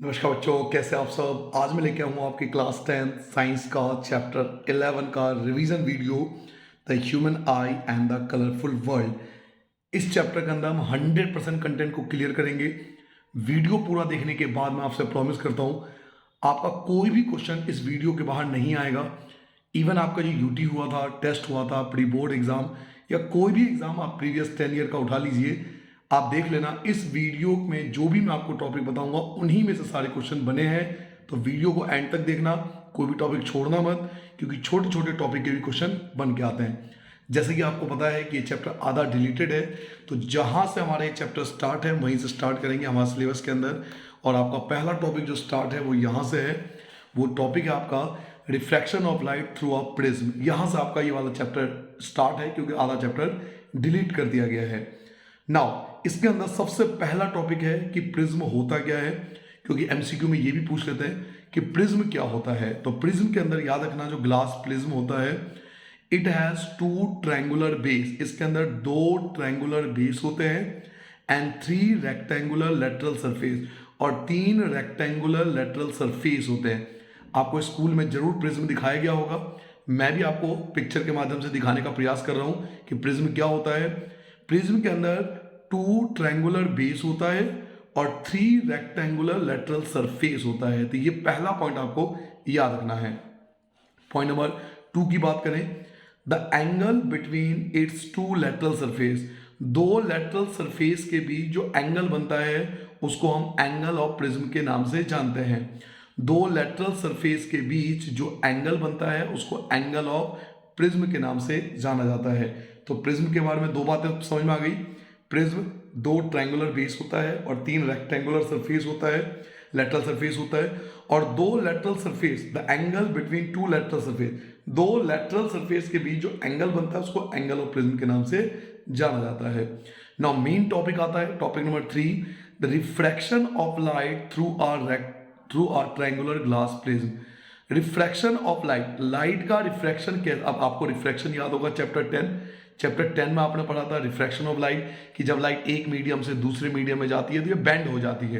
नमस्कार बच्चों, कैसे आप सब। आज मैं लेके आऊँ आपकी क्लास 10 साइंस का चैप्टर 11 का revision video, the human I and the colourful world. इस चैप्टर के अंदर हम 100% कंटेंट को क्लियर करेंगे। वीडियो पूरा देखने के बाद मैं आपसे प्रॉमिस करता हूँ आपका कोई भी क्वेश्चन इस वीडियो के बाहर नहीं आएगा। इवन आपका जो यूटी हुआ था, टेस्ट हुआ था, प्री बोर्ड एग्जाम या कोई भी एग्जाम आप प्रीवियस 10 ईयर का उठा लीजिए, आप देख लेना इस वीडियो में जो भी मैं आपको टॉपिक बताऊंगा उन्हीं में से सारे क्वेश्चन बने हैं। तो वीडियो को एंड तक देखना, कोई भी टॉपिक छोड़ना मत, क्योंकि छोटे छोटे टॉपिक के भी क्वेश्चन बन के आते हैं। जैसे कि आपको पता है कि ये चैप्टर आधा डिलीटेड है, तो जहां से हमारा ये चैप्टर स्टार्ट है वहीं से स्टार्ट करेंगे हमारे सिलेबस के अंदर। और आपका पहला टॉपिक जो स्टार्ट है वो यहाँ से है। वो टॉपिक है आपका refraction of light through a prism. यहाँ से आपका ये वाला चैप्टर स्टार्ट है, क्योंकि आधा चैप्टर डिलीट कर दिया गया है। नाउ इसके अंदर सबसे पहला टॉपिक है कि प्रिज्म होता क्या है, क्योंकि एमसीक्यू में ये भी पूछ लेते हैं कि प्रिज्म क्या होता है। तो प्रिज्म के अंदर याद रखना, जो ग्लास प्रिज्म होता है, it has two triangular base. इसके अंदर दो ट्रायंगुलर बेस होते हैं and three rectangular lateral surface, और तीन रेक्टेंगुलर लेटरल सरफेस होते हैं। आपको स्कूल में जरूर प्रिज्म दिखाया गया होगा, मैं भी आपको पिक्चर के माध्यम से दिखाने का प्रयास कर रहा हूं कि प्रिज्म क्या होता है। प्रिज्म के अंदर टू ट्रायंगुलर बेस होता है और थ्री रेक्टेंगुलर लेटरल सरफेस होता है। तो ये पहला पॉइंट आपको याद रखना है। पॉइंट नंबर 2 की बात करें, the angle between its two lateral surface. दो लेटरल सरफेस के बीच जो एंगल बनता है उसको हम एंगल ऑफ प्रिज्म के नाम से जानते हैं। दो लेटरल सरफेस के बीच जो एंगल बनता है उसको एंगल ऑफ प्रिज्म के नाम से जाना जाता है। तो प्रिज्म के बारे में दो बातें समझ में आ गई। प्रिज्म दो ट्रायंगुलर बेस होता है और तीन रेक्टेंगुलर सरफेस होता है, लेटरल सरफेस होता है। और दो lateral surface, the angle between two lateral surface, दो लेटरल सरफेस के बीच जो एंगल बनता है उसको एंगल ऑफ प्रिज्म के नाम से जाना जाता है। नाउ मेन टॉपिक आता है, topic number 3, the refraction of light through a triangular glass prism. Refraction of light, light का रिफ्रैक्शन क्या। अब आपको रिफ्रैक्शन याद होगा चैप्टर 10 में आपने पढ़ा था रिफ्रैक्शन ऑफ लाइट, कि जब लाइट एक मीडियम से दूसरे मीडियम में जाती है तो ये बेंड हो जाती है।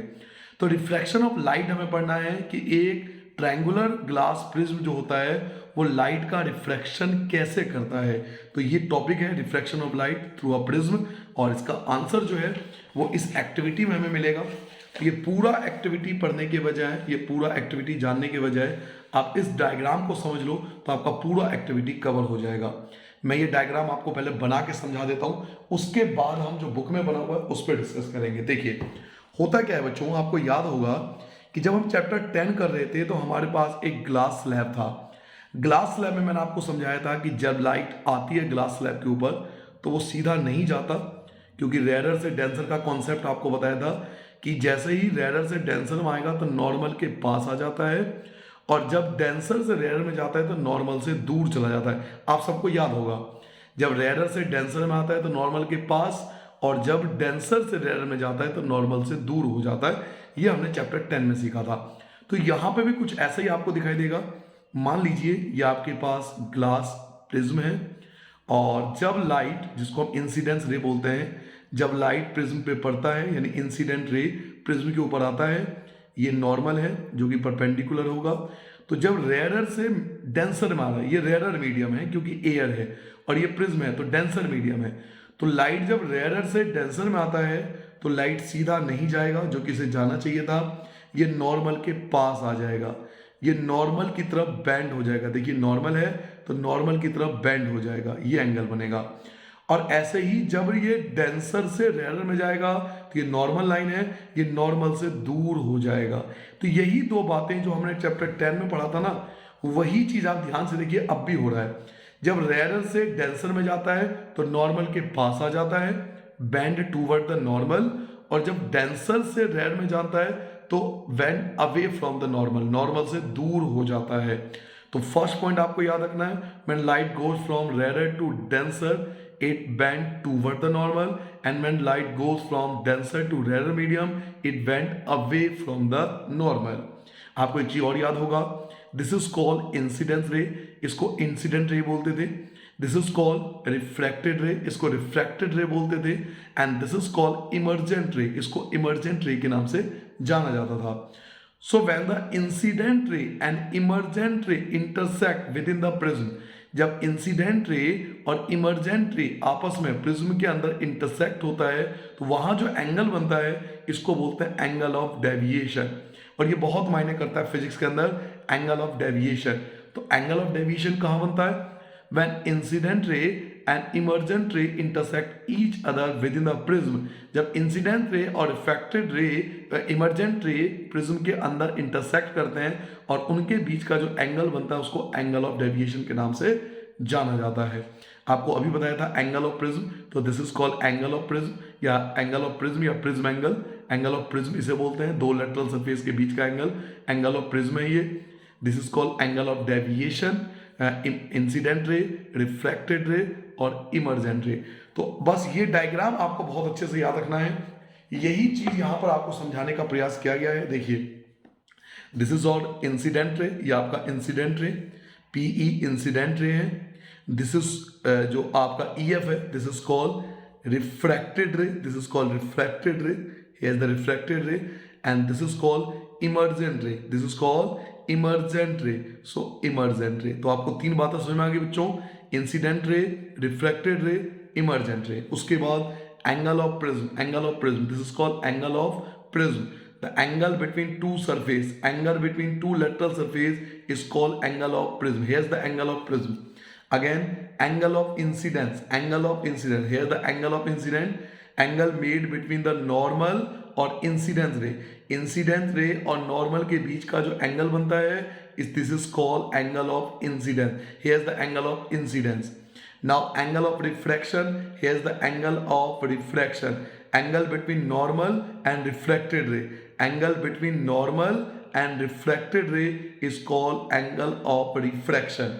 तो रिफ्रैक्शन ऑफ लाइट हमें पढ़ना है कि एक ट्रायंगुलर ग्लास प्रिज्म जो होता है वो लाइट का रिफ्रैक्शन कैसे करता है। तो ये टॉपिक है refraction of light through a prism, और इसका आंसर जो है वो इस एक्टिविटी में हमें मिलेगा। ये पूरा एक्टिविटी पढ़ने के बजाय, ये पूरा एक्टिविटी जानने के बजाय आप इस डायग्राम को समझ लो तो आपका पूरा एक्टिविटी कवर हो जाएगा। मैं ये डायग्राम आपको पहले बना के समझा देता हूं, उसके बाद हम जो बुक में बना हुआ है उस पर डिस्कस करेंगे। देखिए होता क्या है बच्चों, आपको याद होगा कि जब हम चैप्टर 10 कर रहे थे तो हमारे पास एक ग्लास स्लैब था। ग्लास स्लैब में मैंने आपको समझाया था कि जब लाइट आती है ग्लास स्लैब के ऊपर तो वो सीधा नहीं जाता, क्योंकि रेयर से डेंसर का कॉन्सेप्ट आपको बताया था कि जैसे ही रेयर से डेंसर में आएगा तो नॉर्मल के पास आ जाता है, और जब डेंसर से रेयर में जाता है तो नॉर्मल से दूर चला जाता है। आप सबको याद होगा, जब रेयर से डेंसर में आता है तो नॉर्मल के पास, और जब डेंसर से रेयर में जाता है तो नॉर्मल से दूर हो जाता है। ये हमने चैप्टर 10 में सीखा था। तो यहाँ पे भी कुछ ऐसा ही आपको दिखाई देगा। मान लीजिए ये आपके पास ग्लास प्रिज्म है, और जब लाइट, जिसको हम इंसिडेंस रे बोलते हैं, जब लाइट प्रिज्म पे पड़ता है यानी इंसिडेंट रे प्रिज्म के ऊपर आता है, ये नॉर्मल है जो कि परपेंडिकुलर होगा। तो जब रेयरर से डेंसर में आ रहा है, ये रेयरर मीडियम है क्योंकि एयर है, और ये प्रिज्म है तो डेंसर मीडियम है। तो लाइट जब रेयरर से डेंसर में आता है तो लाइट सीधा नहीं जाएगा जो कि इसे जाना चाहिए था, ये नॉर्मल के पास आ जाएगा, ये नॉर्मल की तरफ बेंड हो जाएगा। देखिए नॉर्मल है तो नॉर्मल की तरफ बेंड हो जाएगा, ये एंगल बनेगा। और ऐसे ही जब ये डेंसर से रेयर में जाएगा तो ये नॉर्मल लाइन है, ये नॉर्मल से दूर हो जाएगा। तो यही दो बातें जो हमने चैप्टर 10 में पढ़ा था ना, वही चीज आप ध्यान से देखिए अब भी हो रहा है। जब रेयर से डेंसर में जाता है तो नॉर्मल के पास आ जाता है, बेंड टूवर्ड द नॉर्मल, और जब डेंसर से रेयर में जाता है तो went away from the normal, normal से दूर हो जाता है। तो फर्स्ट पॉइंट आपको याद रखना है, when light goes from rare to denser it bent toward the normal, and when light goes from denser to rarer medium it went away from the normal। आपको एक चीज और याद होगा, दिस इज कॉल्ड इंसिडेंस रे, इसको incident ray बोलते थे। दिस इज कॉल्ड रिफ्रैक्टेड रे, इसको रिफ्रैक्टेड रे बोलते थे। And this is called emergent रे, इसको इमर्जेंट रे के नाम से जाना जाता था। So when the incident ray and emergent ray intersect within the prism, जब इंसिडेंट रे और इमरजेंट रे आपस में प्रिज्म के अंदर इंटरसेक्ट होता है तो वहां जो एंगल बनता है इसको बोलते हैं एंगल ऑफ डेविएशन। और ये बहुत मायने करता है फिजिक्स के अंदर, एंगल ऑफ डेविएशन। तो एंगल ऑफ डेविएशन कहां बनता है? when incident ray and emergent ray intersect each other within the prism, जब इंसिडेंट रे और रिफ्रैक्टेड रे इमरजेंट रे प्रिज्म के अंदर इंटरसेक्ट करते हैं और उनके बीच का जो एंगल बनता है उसको एंगल ऑफ डेविएशन के नाम से जाना जाता है। आपको अभी बताया था एंगल ऑफ प्रिज्म, तो this is called angle of prism या एंगल ऑफ प्रिज्म या prism angle. Angle of prism इसे बोलते हैं, दो लेटरल सरफेस के बीच का एंगल ऑफ प्रिज्म है ये। This is called angle of deviation, incident ray, refracted रे और इमरजेंट रे। तो बस ये डायग्राम आपको बहुत अच्छे से याद रखना है, यही चीज यहां पर आपको समझाने का प्रयास किया गया है। देखिए, this is all incident ray, ये आपका incident ray, PE incident ray है। दिस इज जो आपका ईएफ है, दिस इज कॉल्ड रिफ्रैक्टेड रे, दिस इज कॉल्ड रिफ्रैक्टेड रे, हियर इज द रिफ्रैक्टेड रे, and this is called emergent ray, this is called emergent ray. So emergent ray, तो आपको तीन बातें समझ में आ गई बच्चों, इंसिडेंट रे, रिफ्रैक्टेड रे, इमरजेंट रे। उसके बाद angle of prism, angle of prism, this is called angle of prism. The angle between two surface, angle between two lateral surface is called angle of prism. Here's the angle of prism. Again, angle of incidence, angle of incidence. Here's the angle of incident, angle made between the normal और incidence रे। Incidence रे और normal के बीच का जो angle बनता है this is called angle of incidence. Here is the angle of incidence. Now angle of refraction, here's the angle of refraction, angle between normal and refracted ray, angle between normal and refracted ray is called angle of refraction.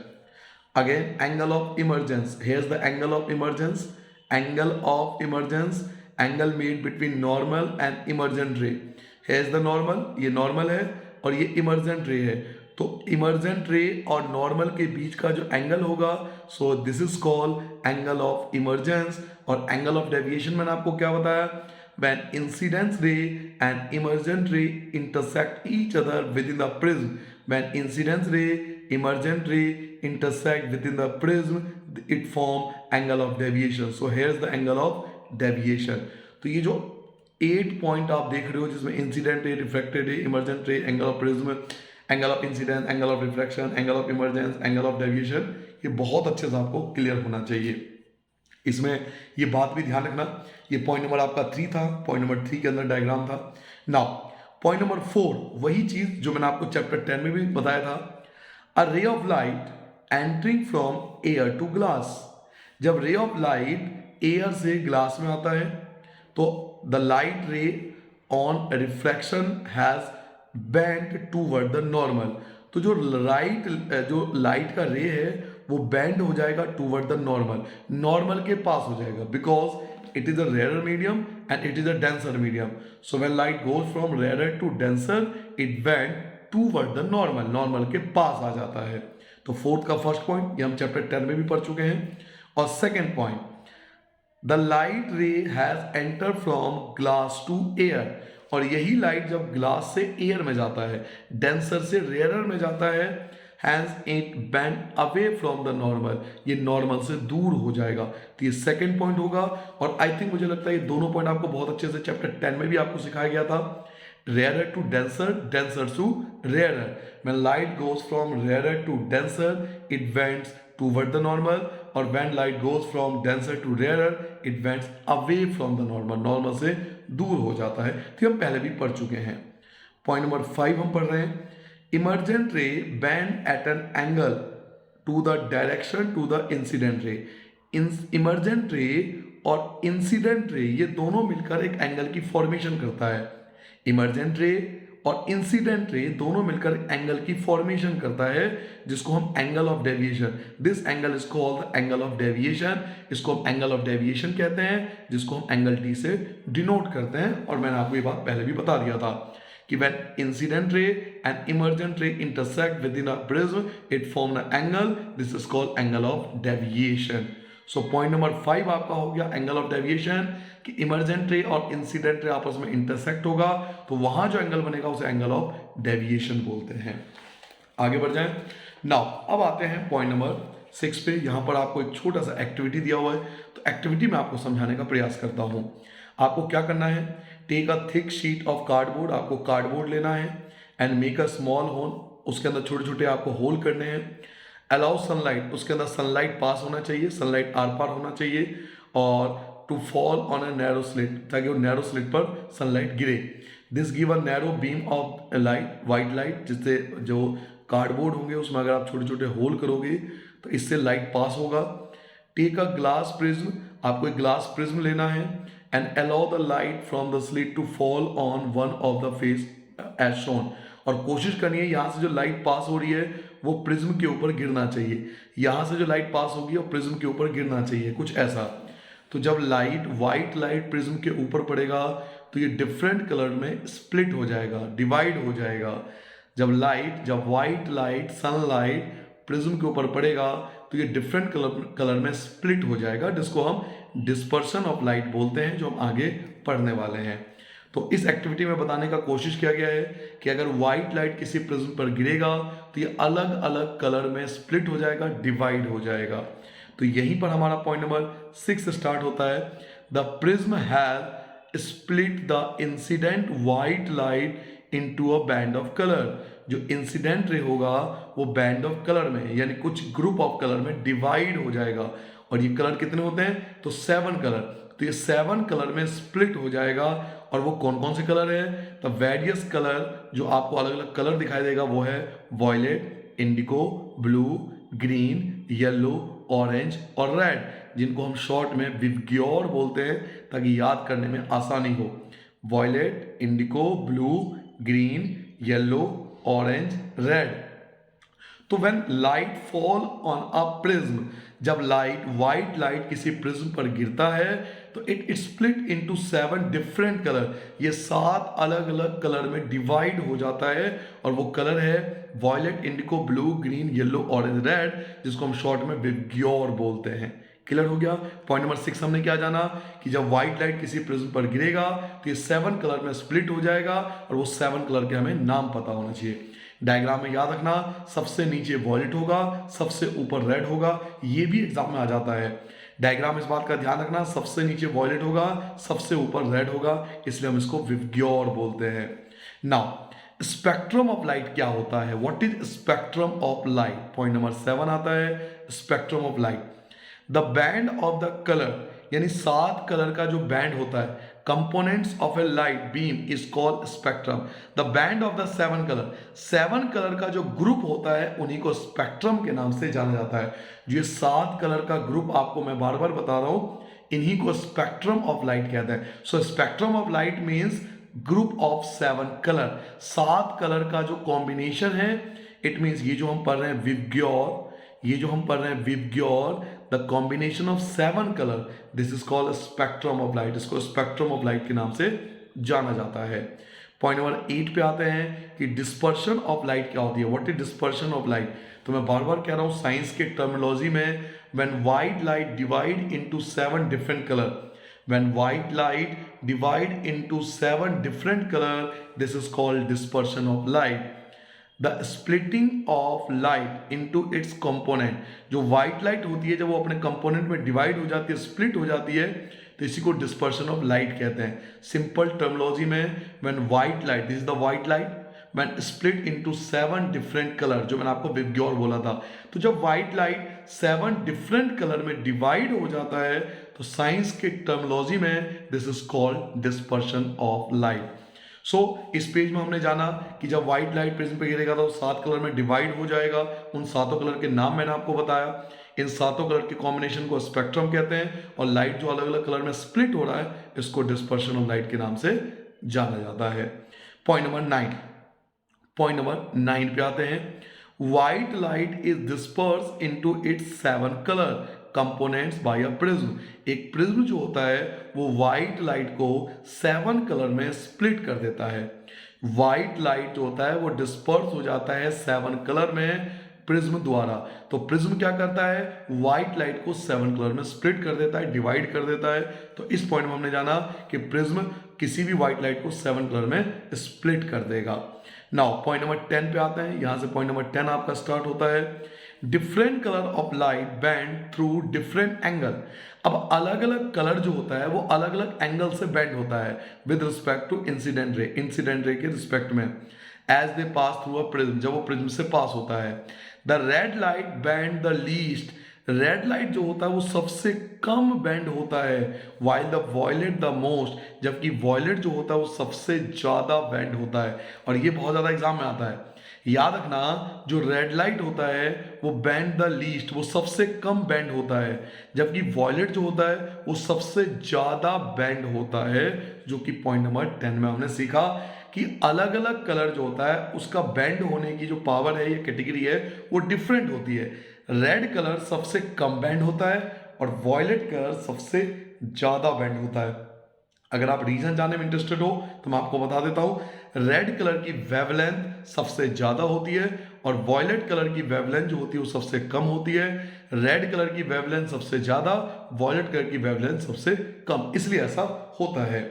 Again, angle of emergence, here's the angle of emergence, angle of emergence, angle made between normal and emergent ray. Here's the normal, ये normal है और ये emergent ray है। तो emergent ray और normal के बीच का जो एंगल होगा, so this is called angle of emergence. और एंगल ऑफ डेविएशन मैंने आपको क्या बताया, व्हेन इंसिडेंस रे and emergent ray intersect each other with in the prism, when incidence रे इमरजेंट रे intersect with in the prism it form angle of deviation. So here is the angle of deviation. तो ये जो 8 point आप देख रहे हो जिसमें इंसिडेंट रे, रिफ्रैक्टेड रे, इमरजेंट रे, angle of prism, angle of incidence, angle of refraction, angle of emergence, angle of deviation, ये बहुत अच्छे से आपको क्लियर होना चाहिए। इसमें ये बात भी ध्यान रखना, ये पॉइंट नंबर आपका 3 था, पॉइंट नंबर 3 के अंदर डायग्राम था। नाउ पॉइंट नंबर 4, वही चीज जो मैंने आपको चैप्टर 10 में भी बताया था, a ray of light entering from air to glass. जब रे ऑफ लाइट एयर से ग्लास में आता है तो the light ray on refraction has bend toward the normal. तो जो लाइट का रे है वो बेंड हो जाएगा टूवर्ड द नॉर्मल के पास हो जाएगा, because it is a rare medium and it is a denser medium. So when light goes from rare to denser it bend toward the normal के पास आ जाता है। तो फोर्थ का फर्स्ट पॉइंट ये हम चैप्टर 10 में भी पढ़ चुके हैं। और second point, the light ray has enter from glass to air. और यही लाइट जब ग्लास से एयर में जाता है, डेंसर से रेयरर में जाता है, hence it bend away from the normal, ये नॉर्मल से दूर हो जाएगा। तो ये सेकंड पॉइंट होगा। और आई थिंक मुझे लगता है ये दोनों पॉइंट आपको बहुत अच्छे से चैप्टर 10 में भी आपको सिखाया गया था। Rarer to denser, denser to rarer, when light goes from rarer to denser it bends toward the normal, और when light goes from denser to rarer it bends away from the normal से दूर हो जाता है। तो हम पहले भी पढ़ चुके हैं। पॉइंट नंबर 5 हम पढ़ रहे हैं, emergent ray bend at an angle to the direction to the incident ray. Emergent ray और इंसिडेंट रे ये दोनों मिलकर एक एंगल की फॉर्मेशन करता है। इमरजेंट रे और इंसिडेंट रे दोनों मिलकर एंगल की फॉर्मेशन करता है जिसको हम angle of deviation, this angle is called angle of deviation. इसको हम एंगल ऑफ डेविएशन कहते हैं, जिसको हम एंगल डी से डिनोट करते हैं। और मैंने आपको ये बात पहले भी बता दिया था कि when incident ray and emergent ray intersect within a prism it form an angle, this is called angle of deviation. So point number 5 आपका हो गया एंगल ऑफ डेविएशन, कि इमर्जेंट रे और इंसिडेंट रे आपस में इंटरसेक्ट होगा तो वहां जो एंगल बनेगा उसे एंगल ऑफ डेविएशन बोलते हैं। आगे बढ़ जाएं। नाउ अब आते हैं पॉइंट नंबर 6 पे। यहां पर आपको एक छोटा सा एक्टिविटी दिया हुआ है, तो एक्टिविटी में आपको समझाने का प्रयास करता हूं। आपको क्या करना है, take a thick sheet of cardboard, आपको कार्डबोर्ड लेना है and make a small hole, उसके अंदर छोटे छोटे आपको होल करने हैं। अलाउ सनलाइट, उसके अंदर सनलाइट पास होना चाहिए, सनलाइट आर पार होना चाहिए, और to fall on a narrow slit, ताकि वो नैरो स्लिट पर सनलाइट गिरे। This give a narrow beam of light, white light, जिससे जो कार्डबोर्ड होंगे उसमें अगर आप छोटे छोटे होल करोगे तो इससे लाइट पास होगा। टेक अ ग्लास प्रिज्म, आपको एक ग्लास प्रिज्म लेना है and allow the light from the slit to fall on one of the face as shown, और कोशिश करनी है यहाँ से जो लाइट पास हो रही है वो प्रिज्म के ऊपर गिरना चाहिए, यहाँ से जो लाइट पास होगी वो प्रिज्म के ऊपर गिरना चाहिए, कुछ ऐसा। तो जब लाइट, व्हाइट लाइट प्रिज्म के ऊपर पड़ेगा तो ये डिफरेंट कलर में स्प्लिट हो जाएगा, डिवाइड हो जाएगा। जब व्हाइट लाइट, सनलाइट प्रिज्म के ऊपर पड़ेगा तो ये डिफरेंट कलर में स्प्लिट हो जाएगा, जिसको हम डिस्पर्शन ऑफ लाइट बोलते हैं, जो हम आगे पढ़ने वाले हैं। तो इस एक्टिविटी में बताने का कोशिश किया गया है कि अगर व्हाइट लाइट किसी प्रिज्म पर गिरेगा तो ये अलग अलग कलर में स्प्लिट हो जाएगा, डिवाइड हो जाएगा। तो यहीं पर हमारा पॉइंट नंबर 6 स्टार्ट होता है। The prism has split the incident white light into a band of colour, जो इंसिडेंट रे होगा वो बैंड ऑफ कलर में, यानी कुछ ग्रुप ऑफ कलर में डिवाइड हो जाएगा। और ये कलर कितने होते हैं, तो 7 कलर, तो ये 7 कलर में स्प्लिट हो जाएगा। और वो कौन कौन से कलर हैं, द वेरियस कलर, जो आपको अलग अलग कलर दिखाई देगा वो है violet, indigo, blue, green, yellow, orange और रेड, जिनको हम शॉर्ट में विवग्योर बोलते हैं ताकि याद करने में आसानी हो। Violet, indigo, blue, green, yellow, orange, red. तो when light fall on a prism, जब लाइट, व्हाइट लाइट किसी प्रिज्म पर गिरता है तो it split into 7 different colour, ये 7 अलग अलग कलर में डिवाइड हो जाता है। और वो कलर है violet, indigo, blue, green, yellow, orange, red, जिसको हम शॉर्ट में विवग्योर बोलते हैं। क्लियर हो गया। पॉइंट नंबर 6 हमने क्या जाना कि जब व्हाइट लाइट किसी प्रिज्म पर गिरेगा तो ये 7 कलर में स्प्लिट हो जाएगा, और वो 7 कलर के हमें नाम पता होना चाहिए। डायग्राम में याद रखना, सबसे नीचे वॉयलेट होगा, सबसे ऊपर रेड होगा, ये भी एग्जाम में आ जाता है। डायग्राम इस बात का ध्यान रखना, सबसे नीचे वॉयलेट होगा, सबसे ऊपर रेड होगा, इसलिए हम इसको विवग्योर बोलते हैं। नाउ स्पेक्ट्रम ऑफ लाइट क्या होता है, what is spectrum of light, point number 7 आता है spectrum of light. The band of the colour, यानी 7 कलर का जो बैंड होता है, components of A light beam is called spectrum. The band of the 7 colour, 7 colour का जो group होता है उन्हीं को स्पेक्ट्रम के नाम से जाना जाता है। जो ये 7 कलर का ग्रुप आपको मैं बार बार बता रहा हूं, इन्हीं को स्पेक्ट्रम ऑफ लाइट कहते हैं। So spectrum of light means group of 7 colour, 7 colour का जो कॉम्बिनेशन है। इट मीन्स ये जो हम पढ़ रहे हैं विवग्योर, ये जो हम पढ़ रहे हैं विवग्योर, the combination of 7 colour, this is called spectrum of light, इसको स्पेक्ट्रम ऑफ लाइट के नाम से जाना जाता है। पॉइंट नंबर 8 पे आते हैं कि डिस्पर्शन ऑफ लाइट क्या होती है, what is dispersion of light. तो मैं बार बार कह रहा हूं साइंस के टर्मिनोलॉजी में, when white light divide into 7 different colour, when white light divide into 7 different color, this is called dispersion of light. The splitting of light into its component, जो white light होती है जब वो अपने component में divide हो जाती है, split हो जाती है, तो इसी को dispersion of light कहते हैं। Simple terminology में when white light, this is the white light, when split into 7 different color, जो मैंने आपको विवग्योर बोला था, तो जब white light 7 different color में divide हो जाता है तो साइंस के टर्मिनोलॉजी में this is called dispersion of light. So इस पेज में हमने जाना कि जब व्हाइट लाइट प्रिज्म पे गिरेगा तो 7 कलर में डिवाइड हो जाएगा। उन 7 कलर के नाम मैंने आपको बताया। इन 7 कलर के कॉम्बिनेशन को स्पेक्ट्रम कहते हैं, और लाइट जो अलग अलग कलर में स्प्लिट हो रहा है इसको डिस्पर्शन ऑफ लाइट के नाम से जाना जाता है। पॉइंट नंबर 9, पॉइंट नंबर 9 पे आते हैं। White light is disperse into its 7 colour components by a prism. एक प्रिज्म जो होता है वो व्हाइट लाइट को 7 कलर में स्प्लिट कर देता है। व्हाइट लाइट जो होता है वो डिस्पर्स हो जाता है 7 कलर में प्रिज्म द्वारा। तो प्रिज्म क्या करता है, व्हाइट लाइट को 7 कलर में स्प्लिट कर देता है, डिवाइड कर देता है। तो इस पॉइंट में हमने जाना कि प्रिज्म किसी भी व्हाइट लाइट को 7 कलर में स्प्लिट कर देगा। नाउ पॉइंट नंबर 10 पे आते हैं। यहां से पॉइंट नंबर 10 आपका स्टार्ट होता है। Different colour of light band through different angle. अब अलग अलग कलर जो होता है वो अलग अलग एंगल से बैंड होता है with respect to incident ray, incident ray के रिस्पेक्ट में, as they pass through a prism, जब वो प्रिज्म से पास होता है। The red light bend the least, red light जो होता है वो सबसे कम बैंड होता है, while the violet the most, जबकि वॉयलेट जो होता है वो सबसे ज्यादा बैंड होता है। और ये बहुत ज्यादा एग्जाम में आता है, याद रखना, जो रेड लाइट होता है वो बैंड द लीस्ट, वो सबसे कम बैंड होता है, जबकि वॉयलेट जो होता है वो सबसे ज्यादा बैंड होता है। जो कि पॉइंट नंबर 10 में हमने सीखा कि अलग अलग कलर जो होता है उसका बैंड होने की जो पावर है या कैटेगरी है वो डिफरेंट होती है। रेड कलर सबसे कम बैंड होता है और वॉयलेट कलर सबसे ज्यादा बैंड होता है। अगर आप रीजन जानने में इंटरेस्टेड हो तो मैं आपको बता देता हूं, रेड कलर की वेवलेंथ सबसे ज्यादा होती है और वॉयलेट कलर की वेवलेंथ जो होती है वो सबसे कम होती है। रेड कलर की वेवलेंथ सबसे ज्यादा, वॉयलेट कलर की वेवलेंथ सबसे कम, इसलिए ऐसा होता है।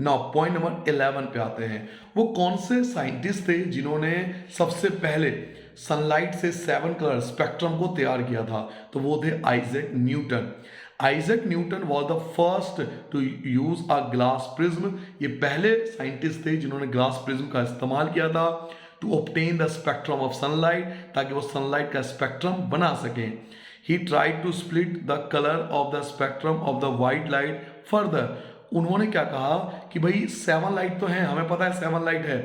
नाउ पॉइंट नंबर 11 पे आते हैं। वो कौन से साइंटिस्ट थे जिन्होंने सबसे पहले सनलाइट से 7 कलर स्पेक्ट्रम को तैयार किया था? तो वो थे Isaac Newton. Isaac Newton was the first to use a glass prism. ये पहले साइंटिस्ट थे जिन्होंने ग्लास प्रिज्म का इस्तेमाल किया था to obtain the spectrum of sunlight, ताकि वो सनलाइट का स्पेक्ट्रम बना सकें। He tried to split the colour of the spectrum of the white light further. उन्होंने क्या कहा कि भाई 7 लाइट तो है, हमें पता है 7 लाइट है,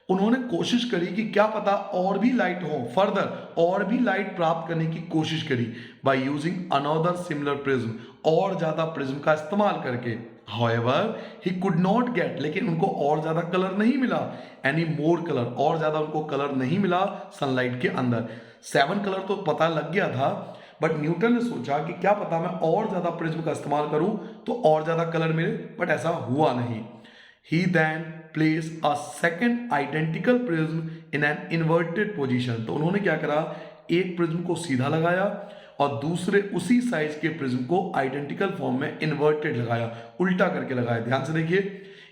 उन्होंने कोशिश करी कि क्या पता और भी लाइट हो, फर्दर और भी लाइट प्राप्त करने की कोशिश करी by using another similar prism, और ज्यादा प्रिज्म का इस्तेमाल करके। However, he could not get, लेकिन उनको और ज्यादा कलर नहीं मिला, एनी मोर कलर, और ज्यादा उनको कलर नहीं मिला सनलाइट के अंदर। 7 कलर तो पता लग गया था, बट न्यूटन ने सोचा कि क्या पता मैं और ज्यादा प्रिज्म का इस्तेमाल करूं तो और ज्यादा कलर मिले, बट ऐसा हुआ नहीं। He then placed a second identical prism in an inverted position। तो उन्होंने क्या करा, एक प्रिज्म को सीधा लगाया और दूसरे उसी साइज के प्रिज्म को आइडेंटिकल फॉर्म में इन्वर्टेड लगाया, उल्टा करके लगाया। ध्यान से देखिए,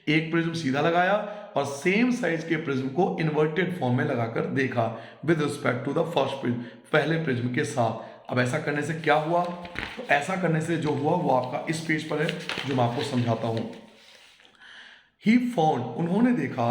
एक प्रिज्म सीधा लगाया और सेम साइज के प्रिज्म को इन्वर्टेड फॉर्म में लगाकर देखा with respect to the first prism, पहले प्रिज्म के साथ। अब ऐसा करने से क्या हुआ? तो ऐसा करने से जो हुआ वो आपका इस पेज पर है, जो मैं आपको समझाता हूं। ही फाउंड, उन्होंने देखा,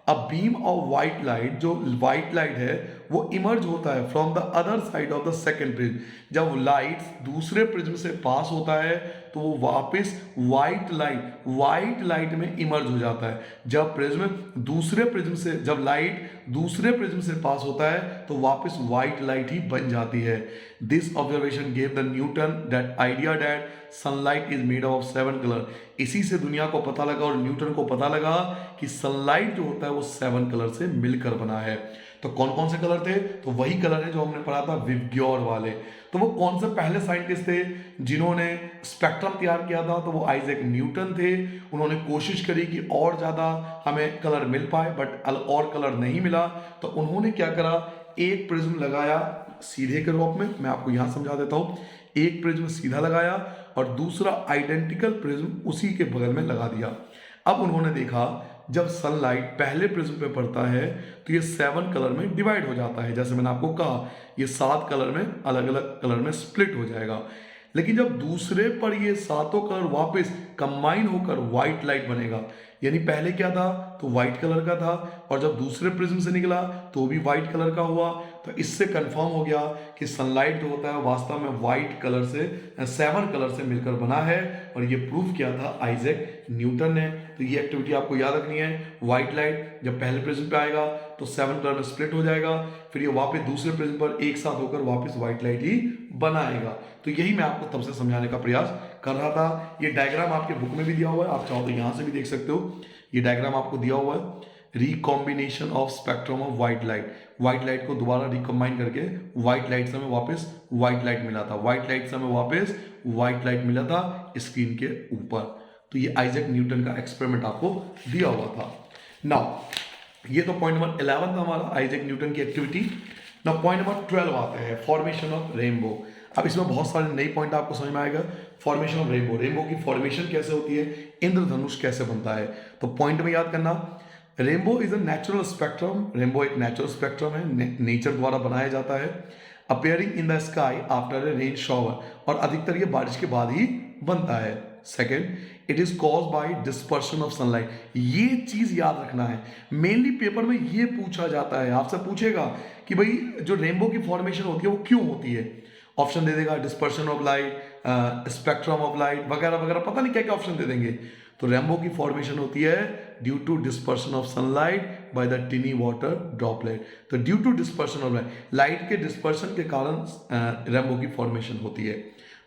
a beam of white light, जो व्हाइट लाइट है वो इमर्ज होता है from the other side of the second prism. जब लाइट दूसरे प्रिज्म से पास होता है तो वो वापस व्हाइट लाइट में इमर्ज हो जाता है। जब प्रिज्म दूसरे प्रिज्म से, जब लाइट दूसरे प्रिज्म से पास होता है तो वापस व्हाइट लाइट ही बन जाती है। This observation gave the Newton that idea that sunlight is made of 7 colour. इसी से दुनिया को पता लगा और न्यूटन को पता लगा कि सनलाइट जो होता है वो 7 कलर से मिलकर बना है। तो कौन कौन से कलर थे? तो वही कलर है जो हमने पढ़ा था विबग्योर वाले। तो वो कौन से पहले साइंटिस्ट थे जिन्होंने स्पेक्ट्रम तैयार किया था? तो वो आइजैक न्यूटन थे। उन्होंने कोशिश करी कि और ज़्यादा हमें कलर मिल पाए, बट और कलर नहीं मिला। तो उन्होंने क्या करा, एक प्रिज्म लगाया सीधे के रूप में, मैं आपको यहाँ समझा देता हूँ। एक प्रिज्म सीधा लगाया और दूसरा आइडेंटिकल प्रिज्म उसी के बगल में लगा दिया। अब उन्होंने देखा जब सनलाइट पहले प्रिज्म पे पड़ता है तो ये 7 कलर में डिवाइड हो जाता है, जैसे मैंने आपको कहा ये 7 कलर में अलग अलग कलर में स्प्लिट हो जाएगा। लेकिन जब दूसरे पर ये सातों कलर वापस कंबाइन होकर व्हाइट लाइट बनेगा, यानी पहले क्या था तो व्हाइट कलर का था और जब दूसरे प्रिज्म से निकला तो भी व्हाइट कलर का हुआ। तो इससे कंफर्म हो गया कि सनलाइट जो होता है वास्तव में व्हाइट कलर से 7 कलर से मिलकर बना है, और ये प्रूव किया था आइजैक न्यूटन ने। तो ये एक्टिविटी आपको याद रखनी है। व्हाइट लाइट जब पहले प्रिज्म पे आएगा तो 7 कलर में स्प्लिट हो जाएगा, फिर ये वापस दूसरे प्रिज्म पर एक साथ होकर वापस व्हाइट लाइट ही बनाएगा। तो यही मैं आपको तब से समझाने का प्रयास कर रहा था। ये डायग्राम आपके बुक में भी दिया हुआ है, आप चाहो तो यहाँ से भी देख सकते हो। ये डायग्राम आपको दिया हुआ है, recombination of spectrum of white light. White light को दोबारा रिकॉम्बाइन करके व्हाइट लाइट से हमें वापस व्हाइट लाइट मिला था, व्हाइट लाइट से हमें वापस व्हाइट लाइट मिला था स्क्रीन के ऊपर। तो ये आइजैक न्यूटन का एक्सपेरिमेंट आपको दिया हुआ था। नाउ ये तो पॉइंट नंबर 11 था हमारा, आइजैक न्यूटन की एक्टिविटी। ना पॉइंट नंबर 12 आते हैं, फॉर्मेशन ऑफ रेनबो। अब इसमें बहुत सारे नए पॉइंट आपको समझ में आएगा। फॉर्मेशन ऑफ रेनबो, रेनबो की फॉर्मेशन कैसे होती है, इंद्रधनुष कैसे बनता है। तो पॉइंट में याद करना, rainbow is a natural spectrum, rainbow एक नेचुरल स्पेक्ट्रम है, नेचर द्वारा बनाया जाता है। Appearing in the sky after a rain shower, और अधिकतर ये बारिश के बाद ही बनता है। Second, it is cause by dispersion of sunlight. ये चीज याद रखना है, मेनली पेपर में ये पूछा जाता है, आपसे पूछेगा कि भाई जो रेनबो की फॉर्मेशन होती है वो क्यों होती है। ऑप्शन दे देगा dispersion of light, spectrum of light वगैरह वगैरह, पता नहीं क्या क्या ऑप्शन दे देंगे। तो रेनबो की फॉर्मेशन होती है due to dispersion of sunlight by the tiny water droplet. तो due to dispersion of light, light के डिस्पर्शन के कारण रेनबो की फॉर्मेशन होती है।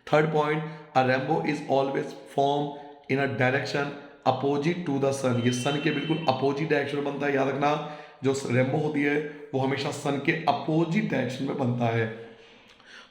Third point, a rainbow is always form in a direction opposite to the sun. ये sun के बिल्कुल अपोजिट डायरेक्शन में बनता है, याद रखना। जो रेनबो होती है वो हमेशा सन के अपोजिट डायरेक्शन में बनता है।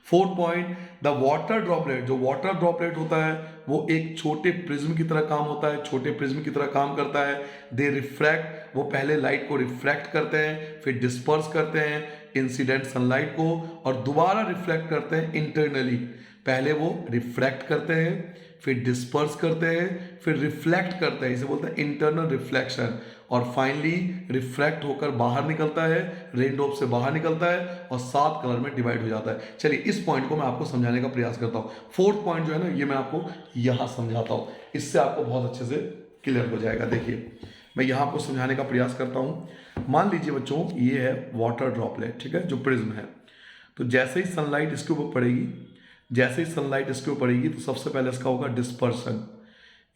Fourth point, the water droplet, जो वाटर ड्रॉपलेट होता है वो एक छोटे प्रिज्म की तरह काम होता है, छोटे प्रिज्म की तरह काम करता है। दे रिफ्रैक्ट, वो पहले लाइट को रिफ्रैक्ट करते हैं, फिर डिस्पर्स करते हैं इंसिडेंट सनलाइट को, और दोबारा रिफ्लेक्ट करते हैं इंटरनली। पहले वो रिफ्रैक्ट करते हैं, फिर डिस्पर्स करते हैं, फिर रिफ्लेक्ट करते हैं, इसे बोलते हैं इंटरनल रिफ्लेक्शन, और फाइनली रिफ्रैक्ट होकर बाहर निकलता है, रेनड्रॉप से बाहर निकलता है और 7 कलर में डिवाइड हो जाता है। चलिए इस पॉइंट को मैं आपको समझाने का प्रयास करता हूँ। फोर्थ पॉइंट जो है ना, ये मैं आपको यहाँ समझाता हूँ, इससे आपको बहुत अच्छे से क्लियर हो जाएगा। देखिए मैं यहाँ आपको समझाने का प्रयास करता हूँ। मान लीजिए बच्चों, ये है वाटर ड्रॉपलेट, ठीक है, जो प्रिज्म है। तो जैसे ही सनलाइट इसके ऊपर पड़ेगी, जैसे ही सनलाइट इसके ऊपर पड़ेगी तो सबसे पहले इसका होगा डिस्पर्सन।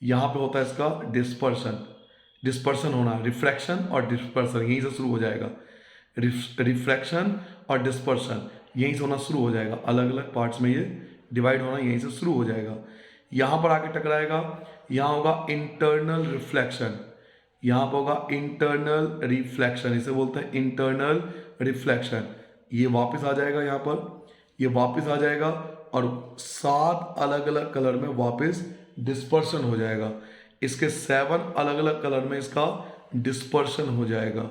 यहाँ पे होता है इसका डिस्पर्सन, डिस्पर्सन होना, रिफ्रैक्शन और डिस्पर्सन यहीं से शुरू हो जाएगा। रिफ्रैक्शन और डिस्पर्शन यहीं से होना शुरू हो जाएगा, अलग अलग पार्ट्स में ये डिवाइड होना यहीं से शुरू हो जाएगा। यहाँ पर आके टकराएगा, यहाँ होगा इंटरनल रिफ्लेक्शन, यहाँ पर होगा इंटरनल रिफ्लेक्शन, इसे बोलते हैं इंटरनल रिफ्लेक्शन। ये वापस आ जाएगा, यहाँ पर ये वापस आ जाएगा और 7 अलग अलग कलर में वापस डिस्पर्शन हो जाएगा। इसके 7 अलग अलग कलर में इसका डिस्पर्शन हो जाएगा।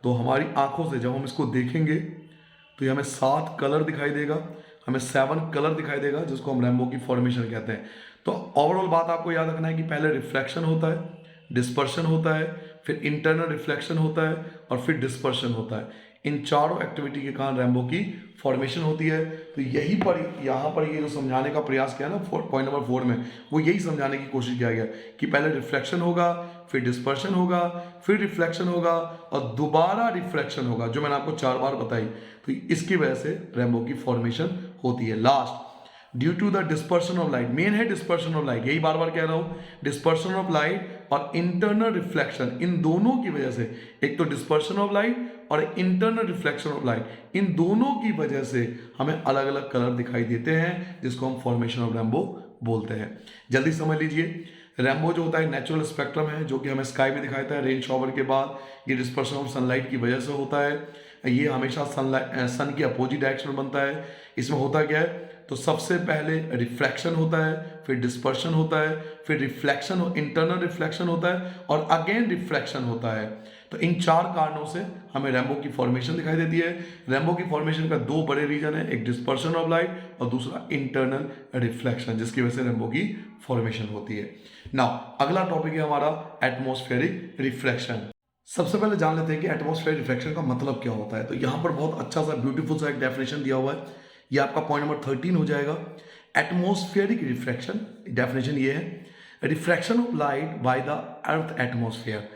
तो हमारी आंखों से जब हम इसको देखेंगे तो ये हमें 7 कलर दिखाई देगा, हमें 7 कलर दिखाई देगा, जिसको हम रेनबो की फॉर्मेशन कहते हैं। तो ओवरऑल बात आपको याद रखना है कि पहले रिफ्लेक्शन होता है, डिस्पर्शन होता है, फिर इंटरनल रिफ्लेक्शन होता है और फिर डिस्पर्शन होता है। इन चारों एक्टिविटी के कारण रेनबो की फॉर्मेशन होती है। तो यही पर यहाँ पर ये जो समझाने का प्रयास किया ना पॉइंट नंबर 4 में, वो यही समझाने की कोशिश किया गया कि पहले रिफ्लेक्शन होगा, फिर डिस्पर्शन होगा, फिर रिफ्लेक्शन होगा और दोबारा रिफ्लेक्शन होगा, जो मैंने आपको 4 बार बताई। तो इसकी वजह से रेनबो की फॉर्मेशन होती है। Last, due to the dispersion of light, main है डिस्पर्शन ऑफ लाइट, यही बार बार कह रहा हूं, डिस्पर्शन ऑफ लाइट और इंटरनल रिफ्लेक्शन, इन दोनों की वजह से, एक तो डिस्पर्शन ऑफ लाइट और इंटरनल रिफ्लेक्शन ऑफ लाइट, इन दोनों की वजह से हमें अलग अलग कलर दिखाई देते हैं, जिसको हम फॉर्मेशन ऑफ रेनबो बोलते हैं। जल्दी समझ लीजिए, रेनबो जो होता है नेचुरल स्पेक्ट्रम है, जो कि हमें स्काई में दिखाई देता है रेन शॉवर के बाद। ये डिस्पर्शन ऑफ सनलाइट की वजह से होता है, ये हमेशा सन के अपोजिट डायरेक्शन में बनता है। इसमें होता क्या है, तो सबसे पहले रिफ्लेक्शन होता है, फिर डिस्पर्शन होता है, फिर रिफ्लेक्शन, इंटरनल रिफ्लेक्शन होता है और अगेन रिफ्लेक्शन होता है। तो इन 4 कारणों से हमें रेनबो की फॉर्मेशन दिखाई देती है। रेनबो की फॉर्मेशन का 2 बड़े रीजन है, एक डिस्पर्शन ऑफ लाइट और दूसरा इंटरनल रिफ्लेक्शन, जिसकी वजह से रेनबो की फॉर्मेशन होती है। नाउ अगला टॉपिक है हमारा एटमॉस्फेरिक रिफ्लेक्शन। सबसे पहले जान लेते हैं कि एटमॉस्फेरिक रिफ्लेक्शन का मतलब क्या होता है। तो यहाँ पर बहुत अच्छा सा ब्यूटीफुल सा एक डेफिनेशन दिया हुआ है, ये आपका पॉइंट नंबर 13 हो जाएगा। एटमॉस्फेरिक रिफ्लेक्शन, डेफिनेशन ये है, refraction of light by the earth atmosphere,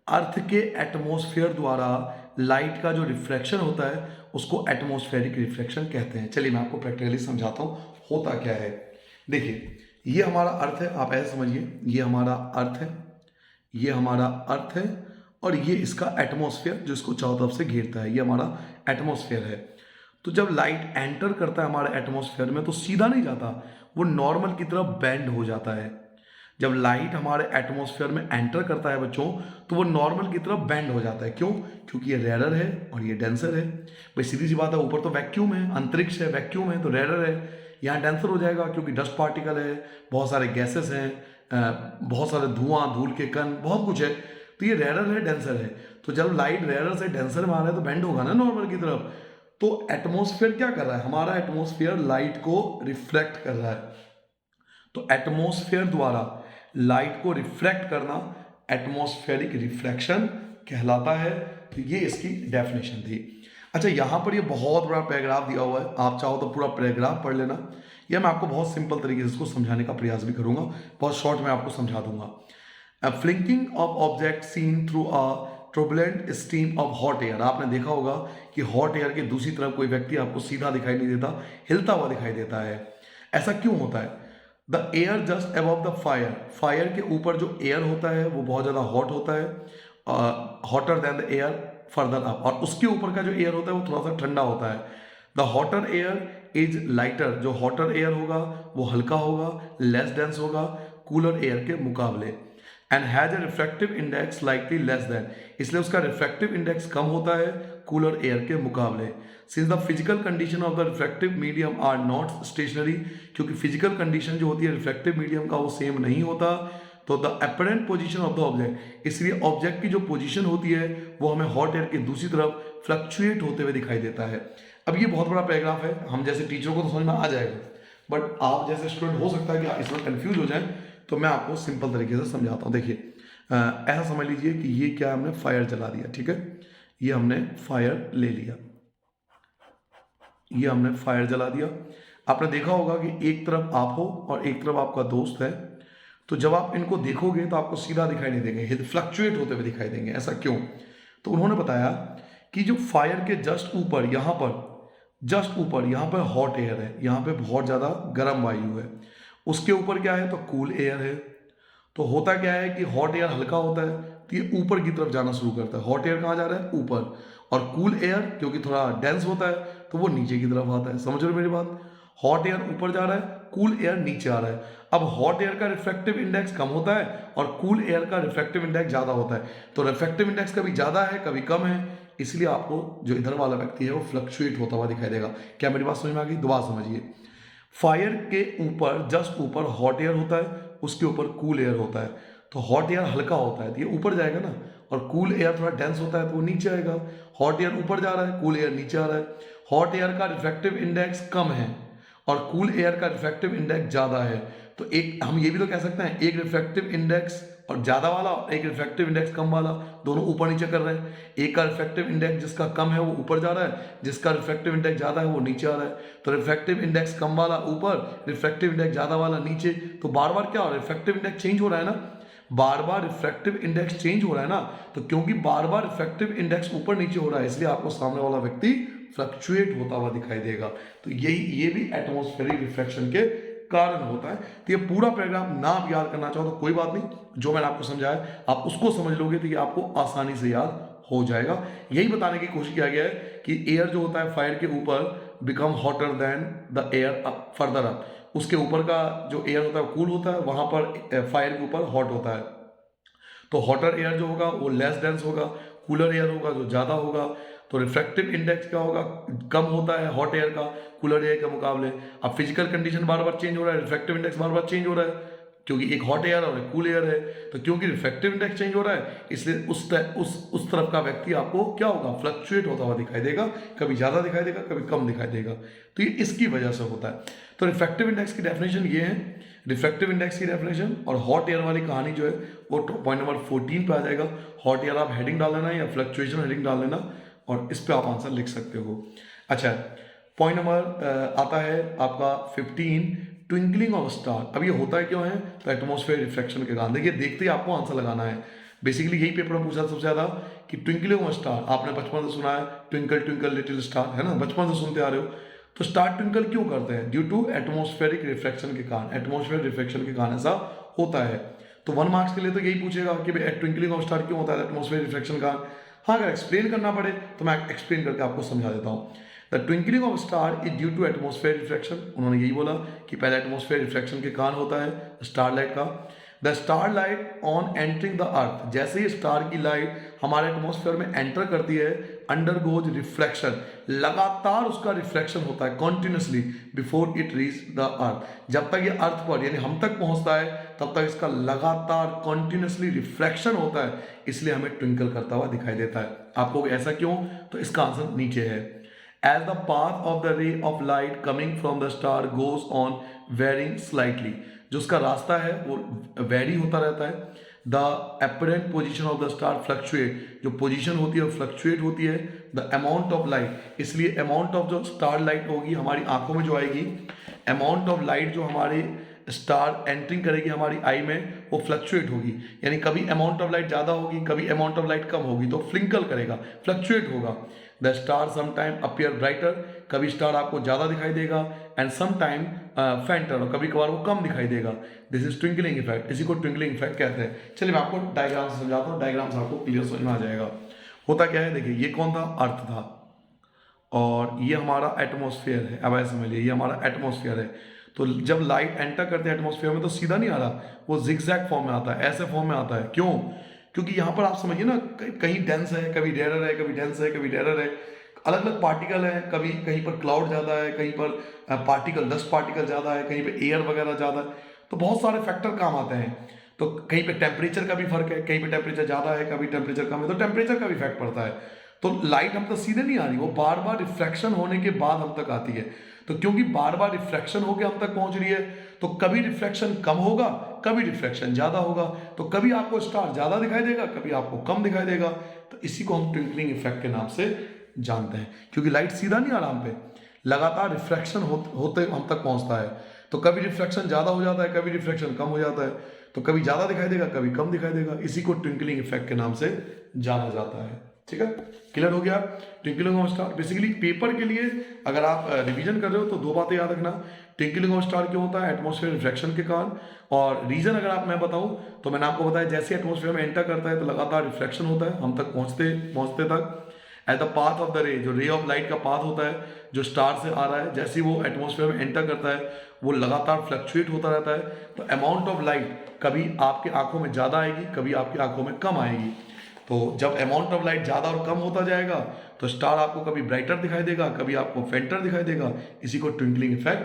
earth के एटमॉस्फेयर द्वारा लाइट का जो रिफ्रैक्शन होता है उसको एटमॉस्फेरिक रिफ्लेक्शन कहते हैं। चलिए मैं आपको प्रैक्टिकली समझाता हूँ होता क्या है। देखिए ये हमारा अर्थ है, आप ऐसे समझिए, ये हमारा अर्थ है, ये हमारा अर्थ है और ये इसका एटमॉस्फेयर जो इसको चारों तरफ से घेरता है, ये हमारा एटमॉस्फेयर है। तो जब लाइट एंटर करता है हमारे एटमॉस्फेयर में तो सीधा नहीं जाता, वो नॉर्मल की तरफ बेंड हो जाता है। जब लाइट हमारे एटमॉस्फेयर में एंटर करता है बच्चों, तो वो नॉर्मल की तरफ बेंड हो जाता है। क्यों? क्योंकि ये रेयर है और ये डेंसर है। भाई सीधी सी बात है, ऊपर तो वैक्यूम है, अंतरिक्ष है, वैक्यूम है तो रेयर है, यहाँ डेंसर हो जाएगा क्योंकि डस्ट पार्टिकल है, बहुत सारे गैसेस हैं, बहुत सारे धुआं, धूल के कण, बहुत कुछ है। तो ये रेयर है, डेंसर है। तो जब लाइट रेयर से डेंसर में आ रहा है तो बेंड होगा ना नॉर्मल की तरफ। तो एटमॉस्फेयर क्या कर रहा है, हमारा एटमॉस्फेयर लाइट को रिफ्लेक्ट कर रहा है। तो एटमॉस्फेयर द्वारा लाइट को रिफ्लेक्ट करना एटमॉस्फेरिक रिफ्लेक्शन कहलाता है। तो ये इसकी डेफिनेशन थी। अच्छा, यहाँ पर ये बहुत बड़ा पैराग्राफ दिया हुआ है, आप चाहो तो पूरा पैराग्राफ पढ़ लेना, या मैं आपको बहुत सिंपल तरीके से इसको समझाने का प्रयास भी करूंगा, बहुत शॉर्ट में आपको समझा दूंगा। A flinking of object seen through a turbulent stream of hot air। आपने देखा होगा कि हॉट एयर के दूसरी तरफ कोई व्यक्ति आपको सीधा दिखाई नहीं देता, हिलता हुआ दिखाई देता है। ऐसा क्यों होता है? The air just above the fire, fire के ऊपर जो एयर होता है वो बहुत ज़्यादा हॉट होता है, hotter then the air further up, और उसके ऊपर का जो एयर होता है वो थोड़ा सा ठंडा होता है। The hotter air is lighter, जो हॉटर एयर होगा वो हल्का होगा, लेस डेंस होगा कूलर एयर के मुकाबले, and has a refractive index likely less than, इसलिए उसका रिफ्रैक्टिव इंडेक्स कम होता है कूलर एयर के मुकाबले। Since the physical condition of the refractive medium are not stationary, क्योंकि फिजिकल कंडीशन जो होती है रिफ्रैक्टिव मीडियम का वो सेम नहीं होता, तो the apparent position of the object, इसलिए ऑब्जेक्ट की जो पोजीशन होती है वो हमें हॉट एयर के दूसरी तरफ फ्लक्चुएट होते हुए दिखाई देता है। अब ये बहुत बड़ा पैराग्राफ है, हम जैसे टीचरों को तो समझ में आ जाएगा, बट आप जैसे स्टूडेंट हो सकता है कि इसमें कंफ्यूज हो जाए, तो मैं आपको सिंपल तरीके से समझाता हूँ। देखिए, ऐसा समझ लीजिए कि ये क्या, हमने फायर जला दिया, ठीक है, ये हमने फायर ले लिया, ये हमने फायर जला दिया। आपने देखा होगा कि एक तरफ आप हो और एक तरफ आपका दोस्त है, तो जब आप इनको देखोगे तो आपको सीधा दिखाई नहीं देंगे, फ्लक्चुएट होते हुए दिखाई देंगे। ऐसा क्यों? तो उन्होंने बताया कि जो फायर के जस्ट ऊपर, यहाँ पर जस्ट ऊपर, यहाँ पर हॉट एयर है, यहाँ पे बहुत ज़्यादा गर्म वायु है, उसके ऊपर क्या है, तो कूल एयर है। तो होता क्या है कि हॉट एयर हल्का होता है तो ये ऊपर की तरफ जाना शुरू करता है, हॉट एयर कहाँ जा रहा है, ऊपर, और कूल एयर क्योंकि थोड़ा डेंस होता है तो वो नीचे की तरफ आता है। समझ रहे हो मेरी बात? हॉट एयर ऊपर जा रहा है, कूल एयर नीचे आ रहा है। अब हॉट एयर का रिफ्रैक्टिव इंडेक्स कम होता है और कूल एयर का रिफ्रैक्टिव इंडेक्स ज़्यादा होता है, तो रिफ्रैक्टिव इंडेक्स कभी ज़्यादा है कभी कम है, इसलिए आपको जो इधर वाला व्यक्ति है वो फ्लक्चुएट होता हुआ दिखाई देगा। क्या मेरी बात समझ में आ गई? दोबारा समझिए, फायर के ऊपर जस्ट ऊपर हॉट एयर होता है, उसके ऊपर कूल एयर होता है, तो हॉट एयर हल्का होता है तो ये ऊपर जाएगा ना, और कूल एयर थोड़ा डेंस होता है तो वो नीचे आएगा। हॉट एयर ऊपर जा रहा है, कूल एयर नीचे आ रहा है। हॉट एयर का रिफ्रैक्टिव इंडेक्स कम है और कूल एयर का रिफ्रैक्टिव इंडेक्स ज़्यादा है, तो एक हम ये भी तो कह सकते हैं, एक रिफ्रैक्टिव इंडेक्स और ज़्यादा वाला, एक रिफ्रैक्टिव इंडेक्स कम वाला, दोनों ऊपर नीचे कर रहे हैं। एक का रिफ्रैक्टिव इंडेक्स जिसका कम है वो ऊपर जा रहा है, जिसका रिफ्रैक्टिव इंडेक्स ज़्यादा है वो नीचे आ रहा है। तो रिफ्रैक्टिव इंडेक्स कम वाला ऊपर, रिफ्रैक्टिव इंडेक्स ज़्यादा वाला नीचे, तो बार बार क्या हो रहा है, रिफ्रैक्टिव इंडेक्स चेंज हो रहा है ना, बार बार रिफ्रैक्टिव इंडेक्स चेंज हो रहा है ना, तो क्योंकि बार बार रिफ्रैक्टिव इंडेक्स ऊपर नीचे हो रहा है इसलिए आपको सामने वाला व्यक्ति फ्लक्चुएट होता हुआ दिखाई देगा। तो ये भी एटमॉस्फेरिक रिफ्रैक्शन के कारण होता है। तो ये पूरा पैराग्राफ ना आप याद करना चाहो तो कोई बात नहीं, जो मैंने आपको समझाया आप उसको समझ लोगे तो ये आपको आसानी से याद हो जाएगा। यही बताने की कोशिश किया गया है कि एयर जो होता है फायर के ऊपर become hotter then the air further up, उसके ऊपर का जो एयर होता है कूल होता है, वहां पर फायर के ऊपर हॉट होता है। तो हॉटर एयर जो होगा वो लेस डेंस होगा, कूलर एयर होगा जो ज़्यादा होगा। तो रिफ्रैक्टिव इंडेक्स क्या होगा, कम होता है हॉट एयर का कूलर एयर के मुकाबले। अब फिजिकल कंडीशन बार बार चेंज हो रहा है, रिफ्रैक्टिव इंडेक्स बार बार चेंज हो रहा है, क्योंकि एक हॉट एयर और एक कूल एयर है। तो क्योंकि रिफ्रैक्टिव इंडेक्स चेंज हो रहा है इसलिए उस तरफ का व्यक्ति आपको क्या होगा, फ्लक्चुएट होता हुआ दिखाई देगा, कभी ज़्यादा दिखाई देगा कभी कम दिखाई देगा। तो ये इसकी वजह से होता है। तो रिफ्रैक्टिव इंडेक्स की डेफिनेशन ये है, रिफ्रैक्टिव इंडेक्स की डेफिनेशन, और हॉट एयर वाली कहानी जो है वो पॉइंट नंबर 14 पे आ जाएगा। हॉट एयर आप हेडिंग डाल लेना या फ्लक्चुएशन हेडिंग डाल लेना और इस पे आप आंसर लिख सकते हो। अच्छा, पॉइंट नंबर आता है आपका 15, ट्विंकलिंग ऑफ स्टार। अब ये होता है क्यों है, तो एटमॉस्फेयर रिफ्रैक्शन के कारण। देखिए देखते ही आपको आंसर लगाना है, बेसिकली यही पेपर में पूछा सबसे ज्यादा कि ट्विंकलिंग ऑफ स्टार, आपने बचपन से सुना है ट्विंकल ट्विंकल लिटिल स्टार, है ना, बचपन से सुनते आ रहे हो। तो स्टार ट्विंकल क्यों करते हैं, ड्यू टू एटमॉस्फेरिक रिफ्रैक्शन के कारण, एटमॉस्फेयर रिफ्रैक्शन के कारण ऐसा होता है। तो 1 मार्क्स के लिए तो यही पूछेगा कि भाई ट्विंकलिंग ऑफ स्टार क्यों होता है, एटमॉस्फेयर रिफ्रैक्शन का। हाँ, अगर एक्सप्लेन करना पड़े तो मैं एक्सप्लेन करके आपको समझा देता हूँ। The twinkling of star is due to atmosphere refraction, उन्होंने यही बोला कि पहले एटमॉस्फेयर रिफ्रैक्शन के कारण होता है स्टारलाइट का। The star light on entering the earth, जैसे ही स्टार की लाइट हमारे एटमॉस्फेयर में एंटर करती है, अंडर गोज रिफ्लेक्शन, लगातार उसका रिफ्लेक्शन होता है continuously before it reach the earth. जब तक ये अर्थ पर यानी हम तक पहुंचता है तब तक इसका लगातार कॉन्टिन्यूसली रिफ्लेक्शन होता है, इसलिए हमें ट्विंकल करता हुआ दिखाई देता है। आपको ऐसा क्यों, तो इसका आंसर नीचे है। As the path of the ray of light coming from the star goes on veering slightly, जो उसका रास्ता है वो वेरी होता रहता है। The apparent position of the star fluctuate, जो पोजिशन होती है फ्लक्चुएट होती है। द अमाउंट ऑफ लाइट, इसलिए अमाउंट ऑफ जो स्टार लाइट होगी हमारी आंखों में जो आएगी, अमाउंट ऑफ लाइट जो हमारे स्टार एंट्रिंग करेगी हमारी आई में वो फ्लक्चुएट होगी, यानी कभी अमाउंट ऑफ लाइट ज़्यादा होगी, कभी अमाउंट ऑफ लाइट कम होगी, तो फ्लिंकल करेगा, फ्लक्चुएट होगा। The star sometime appear brighter, कभी स्टार आपको ज़्यादा दिखाई देगा, एंड समटाइम फैंटर, और कभी कभार वो कम दिखाई देगा। दिस इज ट्विंकलिंग इफेक्ट, इसी को ट्विंकलिंग इफेक्ट कहते हैं। चलिए मैं आपको डायग्राम से समझाता हूँ, डायग्राम से आपको क्लियर समझ में आ जाएगा। होता क्या है, देखिए ये कौन था, अर्थ था, और ये हमारा एटमॉस्फेयर है। अब ऐसे समझिए ये हमारा एटमॉस्फेयर है। तो जब लाइट एंटर करते हैं एटमॉस्फेयर में तो सीधा नहीं आ रहा, वो जिगजैग फॉर्म में आता है, ऐसे फॉर्म में आता है। क्यों? क्योंकि यहाँ पर आप समझिए ना, कहीं डेंस है, कभी रेयर है, कभी डेंस है, कभी रेयर है, अलग अलग पार्टिकल है, कभी कहीं पर क्लाउड ज़्यादा है, कहीं पर पार्टिकल डस्ट पार्टिकल ज़्यादा है, कहीं पर एयर वगैरह ज़्यादा है, तो बहुत सारे फैक्टर काम आते हैं। तो कहीं पे टेम्परेचर का भी फर्क है, कहीं पे टेम्परेचर ज़्यादा है, कभी टेम्परेचर कम है, तो टेम्परेचर का भी इफेक्ट पड़ता है। तो लाइट हम तक सीधे नहीं आ रही, वो बार बार रिफ्रैक्शन होने के बाद हम तक आती है। तो क्योंकि बार बार रिफ्रैक्शन होकर हम तक पहुंच रही है, तो कभी रिफ्रैक्शन कम होगा, कभी रिफ्रैक्शन ज़्यादा होगा, तो कभी आपको स्टार ज़्यादा दिखाई देगा, कभी आपको कम दिखाई देगा। तो इसी को हम ट्विंकलिंग इफेक्ट के नाम से जानते हैं, क्योंकि लाइट सीधा नहीं आ रहा हम पे, लगातार रिफ्रैक्शन होते हम तक पहुंचता है। तो कभी रिफ्रैक्शन ज़्यादा हो जाता है, कभी रिफ्रैक्शन कम हो जाता है, तो कभी ज़्यादा दिखाई देगा, कभी कम दिखाई देगा। इसी को ट्विंकलिंग इफेक्ट के नाम से जाना जाता है। ठीक है, क्लियर हो गया? Twinkling of star basically paper के लिए अगर आप रिवीजन कर रहे हो तो दो बातें याद रखना। ट्विंकलिंग ऑफ स्टार क्यों होता है? एटमॉस्फेयर रिफ्रैक्शन के कारण। और रीजन अगर मैं बताऊं तो मैंने आपको बताया, जैसे एटमॉस्फेयर में एंटर करता है तो लगातार रिफ्रैक्शन होता है हम तक पहुंचते तक। At the path of the रे, जो रे ऑफ लाइट का पाथ होता है जो स्टार से आ रहा है, जैसे ही वो एटमॉस्फेयर में एंटर करता है वो लगातार फ्लक्चुएट होता रहता है। तो अमाउंट ऑफ लाइट कभी आपकी आंखों में ज़्यादा आएगी, कभी आपकी आंखों में कम आएगी। तो जब अमाउंट ऑफ लाइट ज़्यादा और कम होता जाएगा तो स्टार आपको कभी ब्राइटर दिखाई देगा, कभी आपको फेंटर दिखाई देगा। इसी को ट्विंकलिंग इफेक्ट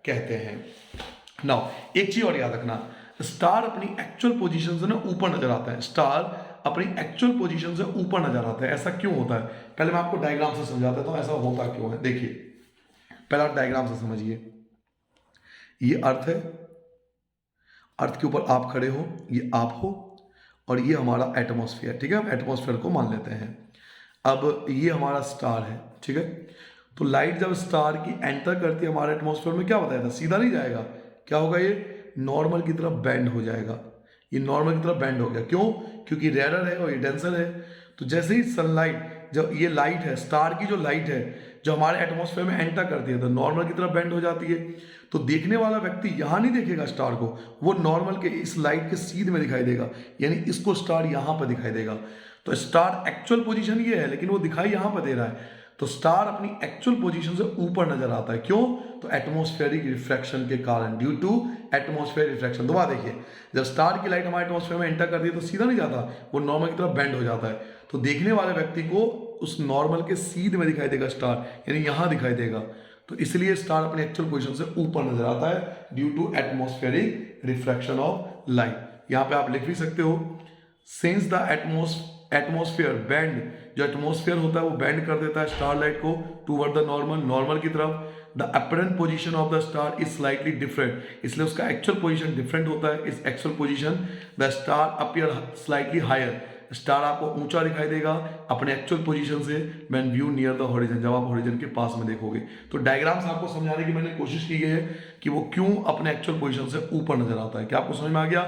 कहते हैं। नाउ एक चीज और याद रखना, स्टार अपनी एक्चुअल पोजीशन से ना ऊपर नजर आता है, स्टार अपनी एक्चुअल पोजीशन से ऊपर नजर आता है। ऐसा क्यों होता है? पहले मैं आपको डायग्राम से समझा देता हूं ऐसा होता क्यों है। देखिए पहले आप डायग्राम से समझिए, ये अर्थ है, अर्थ के ऊपर आप खड़े हो, ये आप हो, और ये हमारा एटमॉस्फेयर। ठीक है, हम एटमॉस्फेयर को मान लेते हैं। अब ये हमारा स्टार है। ठीक है, तो लाइट जब स्टार की एंटर करती है हमारे एटमॉस्फेयर में, क्या बताया था, सीधा नहीं जाएगा, क्या होगा, ये नॉर्मल की तरफ बेंड हो जाएगा। ये नॉर्मल की तरफ बेंड हो गया, क्यों? क्योंकि रेयर है और ये डेंसर है। तो जैसे ही सनलाइट, जब ये लाइट है, स्टार की जो लाइट है जो हमारे एटमॉस्फेयर में एंटर करती है तो नॉर्मल की तरफ बेंड हो जाती है। तो देखने वाला व्यक्ति यहाँ नहीं देखेगा स्टार को, वो नॉर्मल के इस लाइट के सीध में दिखाई देगा, यानी इसको स्टार यहाँ पर दिखाई देगा। तो स्टार एक्चुअल पोजीशन ये है लेकिन वो दिखाई यहाँ पर दे रहा है। तो स्टार अपनी एक्चुअल पोजीशन से ऊपर नजर आता है, क्यों? तो एटमॉस्फेरिक रिफ्रैक्शन के कारण, ड्यू टू एटमॉस्फेयर रिफ्रैक्शन। दोबारा देखिए, जब स्टार की लाइट हमारे एटमॉस्फेयर में एंटर करती है तो सीधा नहीं जाता, वो नॉर्मल की तरफ बेंड हो जाता है। तो देखने वाले व्यक्ति को उस नॉर्मल के सीध में दिखाई देगा स्टार, यानी यहां दिखाई देगा। तो इसलिए स्टार अपने एक्चुअल पोजीशन से ऊपर नजर आता है due to atmospheric refraction of light. यहां पे आप लिख भी सकते हो, सिंस द एटमॉस्फेयर बेंड, जो एटमॉस्फेयर होता है वो बेंड कर देता है स्टार लाइट को टूवर्ड द नॉर्मल, नॉर्मल की तरफ। The apparent position of the star is slightly different, इसलिए उसका एक्चुअल पोजीशन डिफरेंट होता है। इस actual position the star appear slightly higher, star आपको ऊंचा दिखाई देगा अपने एक्चुअल पोजीशन से when view near the horizon, जब आप हॉरिजन के पास में देखोगे। तो डायग्राम से आपको समझाने की मैंने कोशिश की है कि वो क्यों अपने एक्चुअल पोजीशन से ऊपर नजर आता है। क्या आपको समझ में आ गया?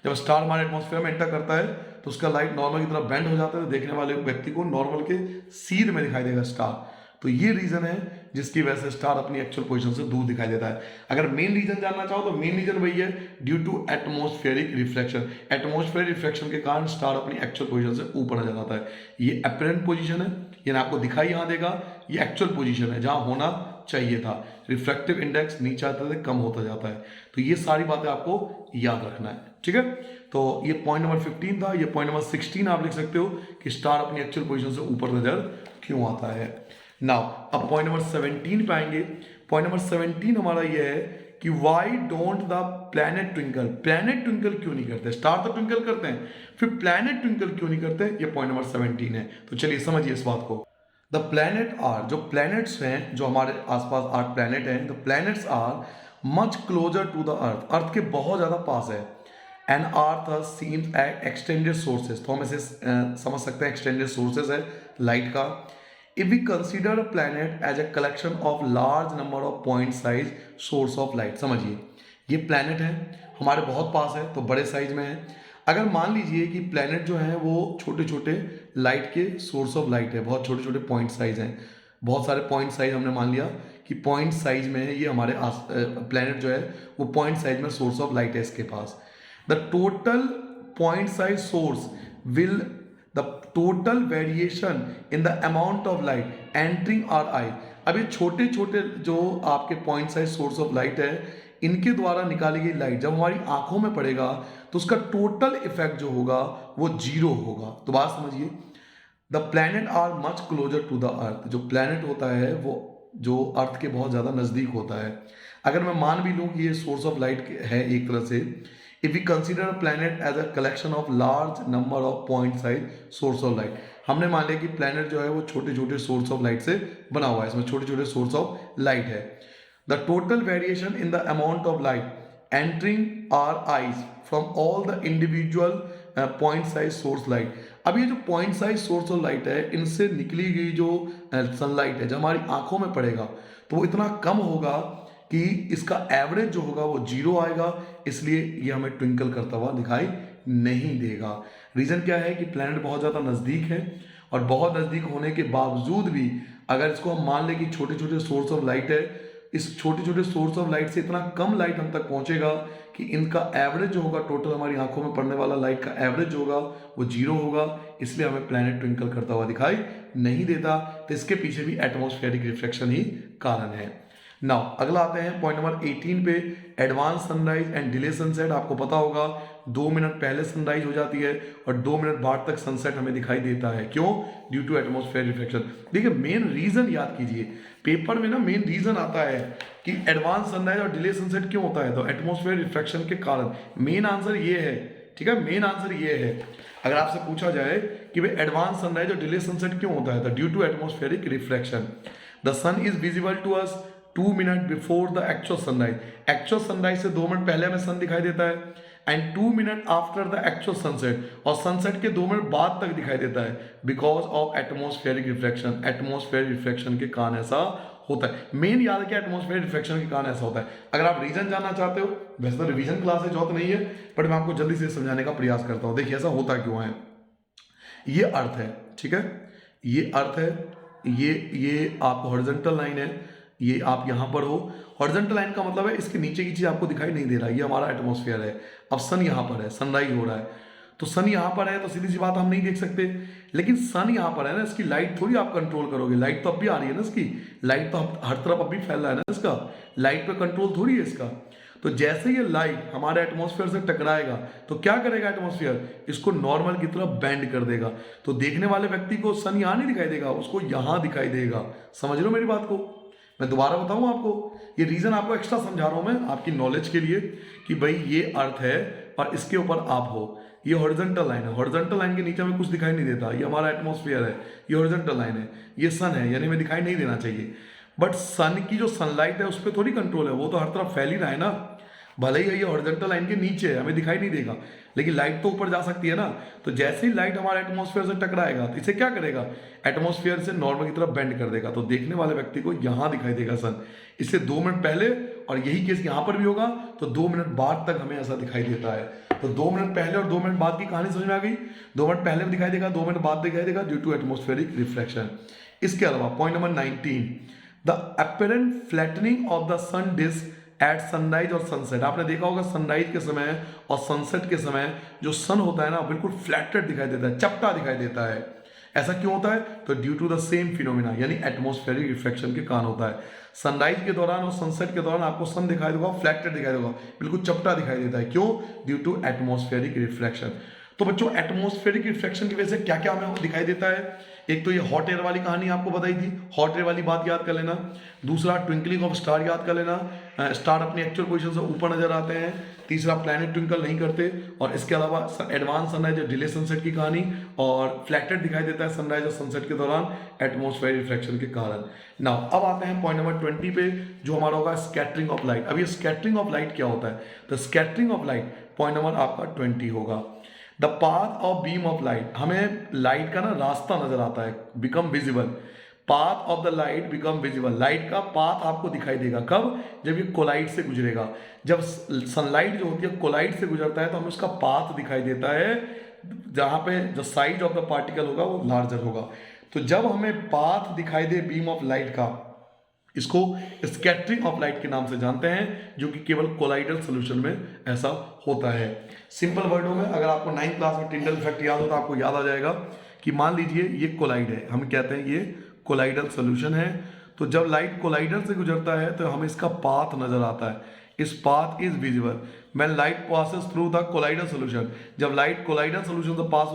जब स्टार हमारे एटमॉस्फेयर में एंटर करता है तो उसका लाइट नॉर्मल की तरफ बेंड हो जाता है, तो देखने वाले व्यक्ति को नॉर्मल के सीध में दिखाई देगा स्टार। तो ये रीजन है जिसकी वजह से स्टार अपनी एक्चुअल पोजीशन से दूर दिखाई देता है। अगर मेन रीजन जानना चाहो तो मेन रीजन वही है, due to atmospheric reflection. Atmospheric reflection के कारण स्टार अपनी एक्चुअल पोजीशन से ऊपर नजर आता है। ये अपरेंट पोजीशन है, यानी आपको दिखाई यहां देगा, ये एक्चुअल पोजीशन है जहां होना चाहिए था। रिफ्रैक्टिव इंडेक्स नीचे आते थे, कम होता जाता है। तो ये सारी बातें आपको याद रखना है। ठीक है, तो ये पॉइंट नंबर 15 था। ये पॉइंट नंबर 16 आप लिख सकते हो कि स्टार अपनी एक्चुअल पोजीशन से ऊपर नजर क्यों आता है। नाउ अब पॉइंट नंबर 17 पे आएंगे। पॉइंट नंबर 17 हमारा ये है कि why don't the planet twinkle, planet twinkle क्यों नहीं करते? स्टार तो ट्विंकल करते हैं, फिर प्लैनेट ट्विंकल क्यों नहीं करते? ये पॉइंट नंबर 17 है। तो चलिए समझिए इस बात को। द प्लैनेट आर, जो प्लैनेट्स हैं, जो हमारे आसपास 8 प्लैनेट हैं, the planets are much closer to the earth, earth के बहुत ज़्यादा पास है। And earth seems extended sources, तो हम इसे समझ सकते हैं एक्सटेंडेड सोर्सेज है लाइट का। If we consider a planet as a collection of large number of point size source of light, समझिए ये प्लैनेट है हमारे बहुत पास है तो बड़े साइज में है। अगर मान लीजिए कि प्लैनेट जो है वो छोटे छोटे लाइट के सोर्स ऑफ लाइट है, बहुत छोटे छोटे पॉइंट साइज हैं, बहुत सारे पॉइंट साइज हमने मान लिया कि पॉइंट साइज में है ये हमारे प्लैनेट जो है वो पॉइंट साइज में सोर्स ऑफ लाइट है इसके पास। The total point size source will the total variation in the amount of light entering our eye, अब ये छोटे छोटे जो आपके point size source of light है इनके द्वारा निकाली गई लाइट जब हमारी आंखों में पड़ेगा तो उसका टोटल इफेक्ट जो होगा वो जीरो होगा। तो बात समझिए, the planet are much closer to the earth, जो प्लैनेट होता है वो जो अर्थ के बहुत ज़्यादा नज़दीक होता है। अगर मैं मान भी लूँ कि ये सोर्स ऑफ लाइट है एक तरह से, if we consider planet as a collection of large number of point size source of light, हमने मान लिया कि प्लैनेट जो है वो छोटे छोटे सोर्स ऑफ लाइट से बना हुआ है, इसमें छोटे छोटे सोर्स ऑफ लाइट है। The total variation in the amount of light entering our eyes from all the individual point size source light, अब ये जो point size source of light है इनसे निकली गई जो सनलाइट है जब हमारी आंखों में पड़ेगा तो वो इतना कम होगा कि इसका एवरेज जो होगा वो जीरो आएगा, इसलिए ये हमें ट्विंकल करता हुआ दिखाई नहीं देगा। रीज़न क्या है कि प्लैनेट बहुत ज़्यादा नज़दीक है और बहुत नज़दीक होने के बावजूद भी अगर इसको हम मान लें कि छोटे छोटे सोर्स ऑफ लाइट है, इस छोटे छोटे सोर्स ऑफ लाइट से इतना कम लाइट हम तक पहुंचेगा कि इनका एवरेज जो होगा टोटल हमारी आंखों में पड़ने वाला लाइट का एवरेज जो होगा वो जीरो होगा, इसलिए हमें प्लैनेट ट्विंकल करता हुआ दिखाई नहीं देता। तो इसके पीछे भी एटमॉस्फेरिक रिफ्लेक्शन ही कारण है। नाउ अगला आते हैं पॉइंट नंबर 18 पे, advance sunrise and delay sunset. आपको पता होगा 2 मिनट पहले सनराइज हो जाती है और 2 मिनट बाद तक सनसेट हमें दिखाई देता है, क्यों? Due to atmosphere reflection. देखिए मेन रीजन याद कीजिए, पेपर में ना मेन रीजन आता है कि एडवांस सनराइज और डिले सनसेट क्यों होता है, तो एटमॉस्फेयर रिफ्लेक्शन के कारण। मेन आंसर ये है, ठीक है, मेन आंसर ये है। अगर आपसे पूछा जाए कि भाई एडवांस सनराइज और डिले सनसेट क्यों होता है, तो due to atmospheric reflection. The sun is visible to us 2 minute before the actual sunrise, actual sunrise से 2 मिनट पहले हमें सन दिखाई देता है, and 2 minute after the actual sunset, और सनसेट के 2 मिनट बाद तक दिखाई देता है, because of atmospheric reflection. Atmospheric reflection के कारण ऐसा होता है। मेन याद है कि एटमॉस्फेरिक रिफ्लेक्शन के कारण ऐसा होता है। अगर आप रीजन जानना चाहते हो, वैसे तो रिवीजन क्लास है, जरूरत नहीं है, बट मैं आपको जल्दी से समझाने का प्रयास करता हूँ। देखिए ऐसा होता क्यों है, ये अर्थ है, ठीक है, ये अर्थ है, ये आपको हॉरिजॉन्टल लाइन है, ये आप यहाँ पर हो, हॉरिजॉन्टल लाइन का मतलब है इसके नीचे की चीज आपको दिखाई नहीं दे रहा, ये हमारा एटमॉस्फेयर है। अब सन यहाँ पर है, सनराइज हो रहा है, तो सन यहाँ पर है तो सीधी सी बात हम नहीं देख सकते, लेकिन सन यहाँ पर है ना, इसकी लाइट थोड़ी आप कंट्रोल करोगे, लाइट तो अब भी आ रही है ना, इसकी लाइट तो हर तरफ अब भी फैल रहा है ना, इसका लाइट पे कंट्रोल थोड़ी है इसका। तो जैसे ये लाइट हमारे एटमॉस्फेयर से टकराएगा तो क्या करेगा एटमॉस्फेयर, इसको नॉर्मल की तरफ बेंड कर देगा, तो देखने वाले व्यक्ति को सन यहाँ नहीं दिखाई देगा, उसको यहाँ दिखाई देगा। समझ लो मेरी बात को, मैं दोबारा बताऊं आपको, ये रीजन आपको एक्स्ट्रा समझा रहा हूं मैं आपकी नॉलेज के लिए कि भाई ये अर्थ है और इसके ऊपर आप हो, ये हॉरिजॉन्टल लाइन है, हॉरिजॉन्टल लाइन के नीचे हमें कुछ दिखाई नहीं देता, ये हमारा एटमॉस्फेयर है, ये हॉरिजॉन्टल लाइन है, ये सन है, यानी हमें दिखाई नहीं देना चाहिए। बट सन की जो सनलाइट है उस पर थोड़ी कंट्रोल है, वो तो हर तरफ फैल ही रहा है ना, भले ही ये हॉरिजॉन्टल लाइन के नीचे है, हमें दिखाई नहीं देगा, लेकिन लाइट तो ऊपर जा सकती है ना। तो जैसे ही लाइट हमारे एटमॉस्फेयर से टकराएगा तो इसे क्या करेगा, एटमॉस्फेयर से नॉर्मल की तरफ बेंड कर देगा, तो देखने वाले व्यक्ति को यहाँ दिखाई देगा सन, इससे 2 मिनट पहले, और यही केस यहाँ पर भी होगा, तो 2 मिनट बाद तक हमें ऐसा दिखाई देता है। तो 2 मिनट पहले और 2 मिनट बाद की कहानी समझ में आ गई, 2 मिनट पहले भी दिखाई देगा, 2 मिनट बाद दिखाई देगा, ड्यू टू एटमॉस्फेरिक रिफ्लेक्शन। इसके अलावा point number 19, the apparent flattening of the sun disc at sunrise और सनसेट। आपने देखा होगा सनराइज के समय और सनसेट के समय जो सन होता है ना बिल्कुल फ्लैटेड दिखाई देता है, चपटा दिखाई देता है। ऐसा क्यों होता है, तो due to the same phenomena, यानी एटमॉस्फेरिक रिफ्लेक्शन के कारण होता है। सनराइज के दौरान और सनसेट के दौरान आपको सन दिखाई देगा, फ्लैटेड दिखाई देगा, बिल्कुल चपटा दिखाई देता है, क्यों? Due to atmospheric reflection. तो बच्चों एटमॉस्फेरिक रिफ्लेक्शन की वजह से क्या क्या हमें दिखाई देता है, एक तो ये हॉट एयर वाली कहानी आपको बताई थी, हॉट एयर वाली बात याद कर लेना। दूसरा ट्विंकलिंग ऑफ स्टार याद कर लेना, स्टार अपनी एक्चुअल पोजीशन से ऊपर नजर आते हैं। तीसरा प्लैनेट ट्विंकल नहीं करते। और इसके अलावा एडवांस सनराइज और डिले सनसेट की कहानी, और फ्लैटेड दिखाई देता है सनराइज और सनसेट के दौरान एटमॉस्फेयर रिफ्लेक्शन के कारण। नाउ अब आते हैं पॉइंट नंबर 20 पे, जो हमारा होगा स्कैटरिंग ऑफ लाइट। अब ये स्कैटरिंग ऑफ लाइट क्या होता है? तो scattering of light point number आपका 20 होगा। The path of beam of light, हमें लाइट का ना रास्ता नजर आता है, become visible. Path of the light become visible, light का पाथ आपको दिखाई देगा कब? जब ये कोलाइड से गुजरेगा। जब सनलाइट जो होती है कोलाइड से गुजरता है तो हमें उसका पाथ दिखाई देता है, जहां पे जो साइज ऑफ द पार्टिकल होगा वो लार्जर होगा। तो जब हमें पाथ दिखाई दे बीम ऑफ लाइट का, इसको स्कैटरिंग ऑफ लाइट के नाम से जानते हैं, जो कि केवल कोलाइडल सॉल्यूशन में ऐसा होता है। सिंपल वर्डों में अगर आपको 9th क्लास में टिंडल इफेक्ट याद हो तो आपको याद आ जाएगा कि मान लीजिए ये कोलाइड है, हम कहते हैं ये कोलाइडल सॉल्यूशन है। तो जब लाइट कोलाइडल से गुजरता है तो हमें इसका पाथ नजर आता है, इस path is visible when light passes through the colloidal solution. जब लाइट कोलाइडल सॉल्यूशन से पास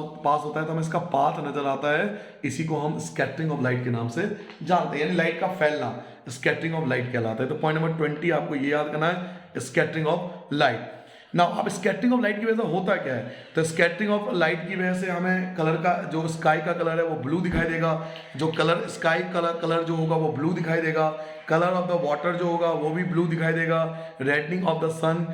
होता है तो हमें इसका पाथ नजर आता है, इसी को हम स्कैटरिंग ऑफ लाइट के नाम से जानते हैं, यानी लाइट का फैलना स्कैटरिंग ऑफ लाइट कहलाता है। तो पॉइंट नंबर 20 आपको ये याद करना है, स्कैटरिंग ऑफ लाइट। नाउ अब स्कैटरिंग ऑफ लाइट की वजह से होता क्या है? तो स्कैटरिंग ऑफ लाइट की वजह से हमें कलर का, जो स्काई का कलर है वो ब्लू दिखाई देगा, जो कलर स्काई कलर जो होगा वो ब्लू दिखाई देगा, कलर ऑफ द वाटर जो होगा वो भी ब्लू दिखाई देगा, रेडनिंग ऑफ द सन,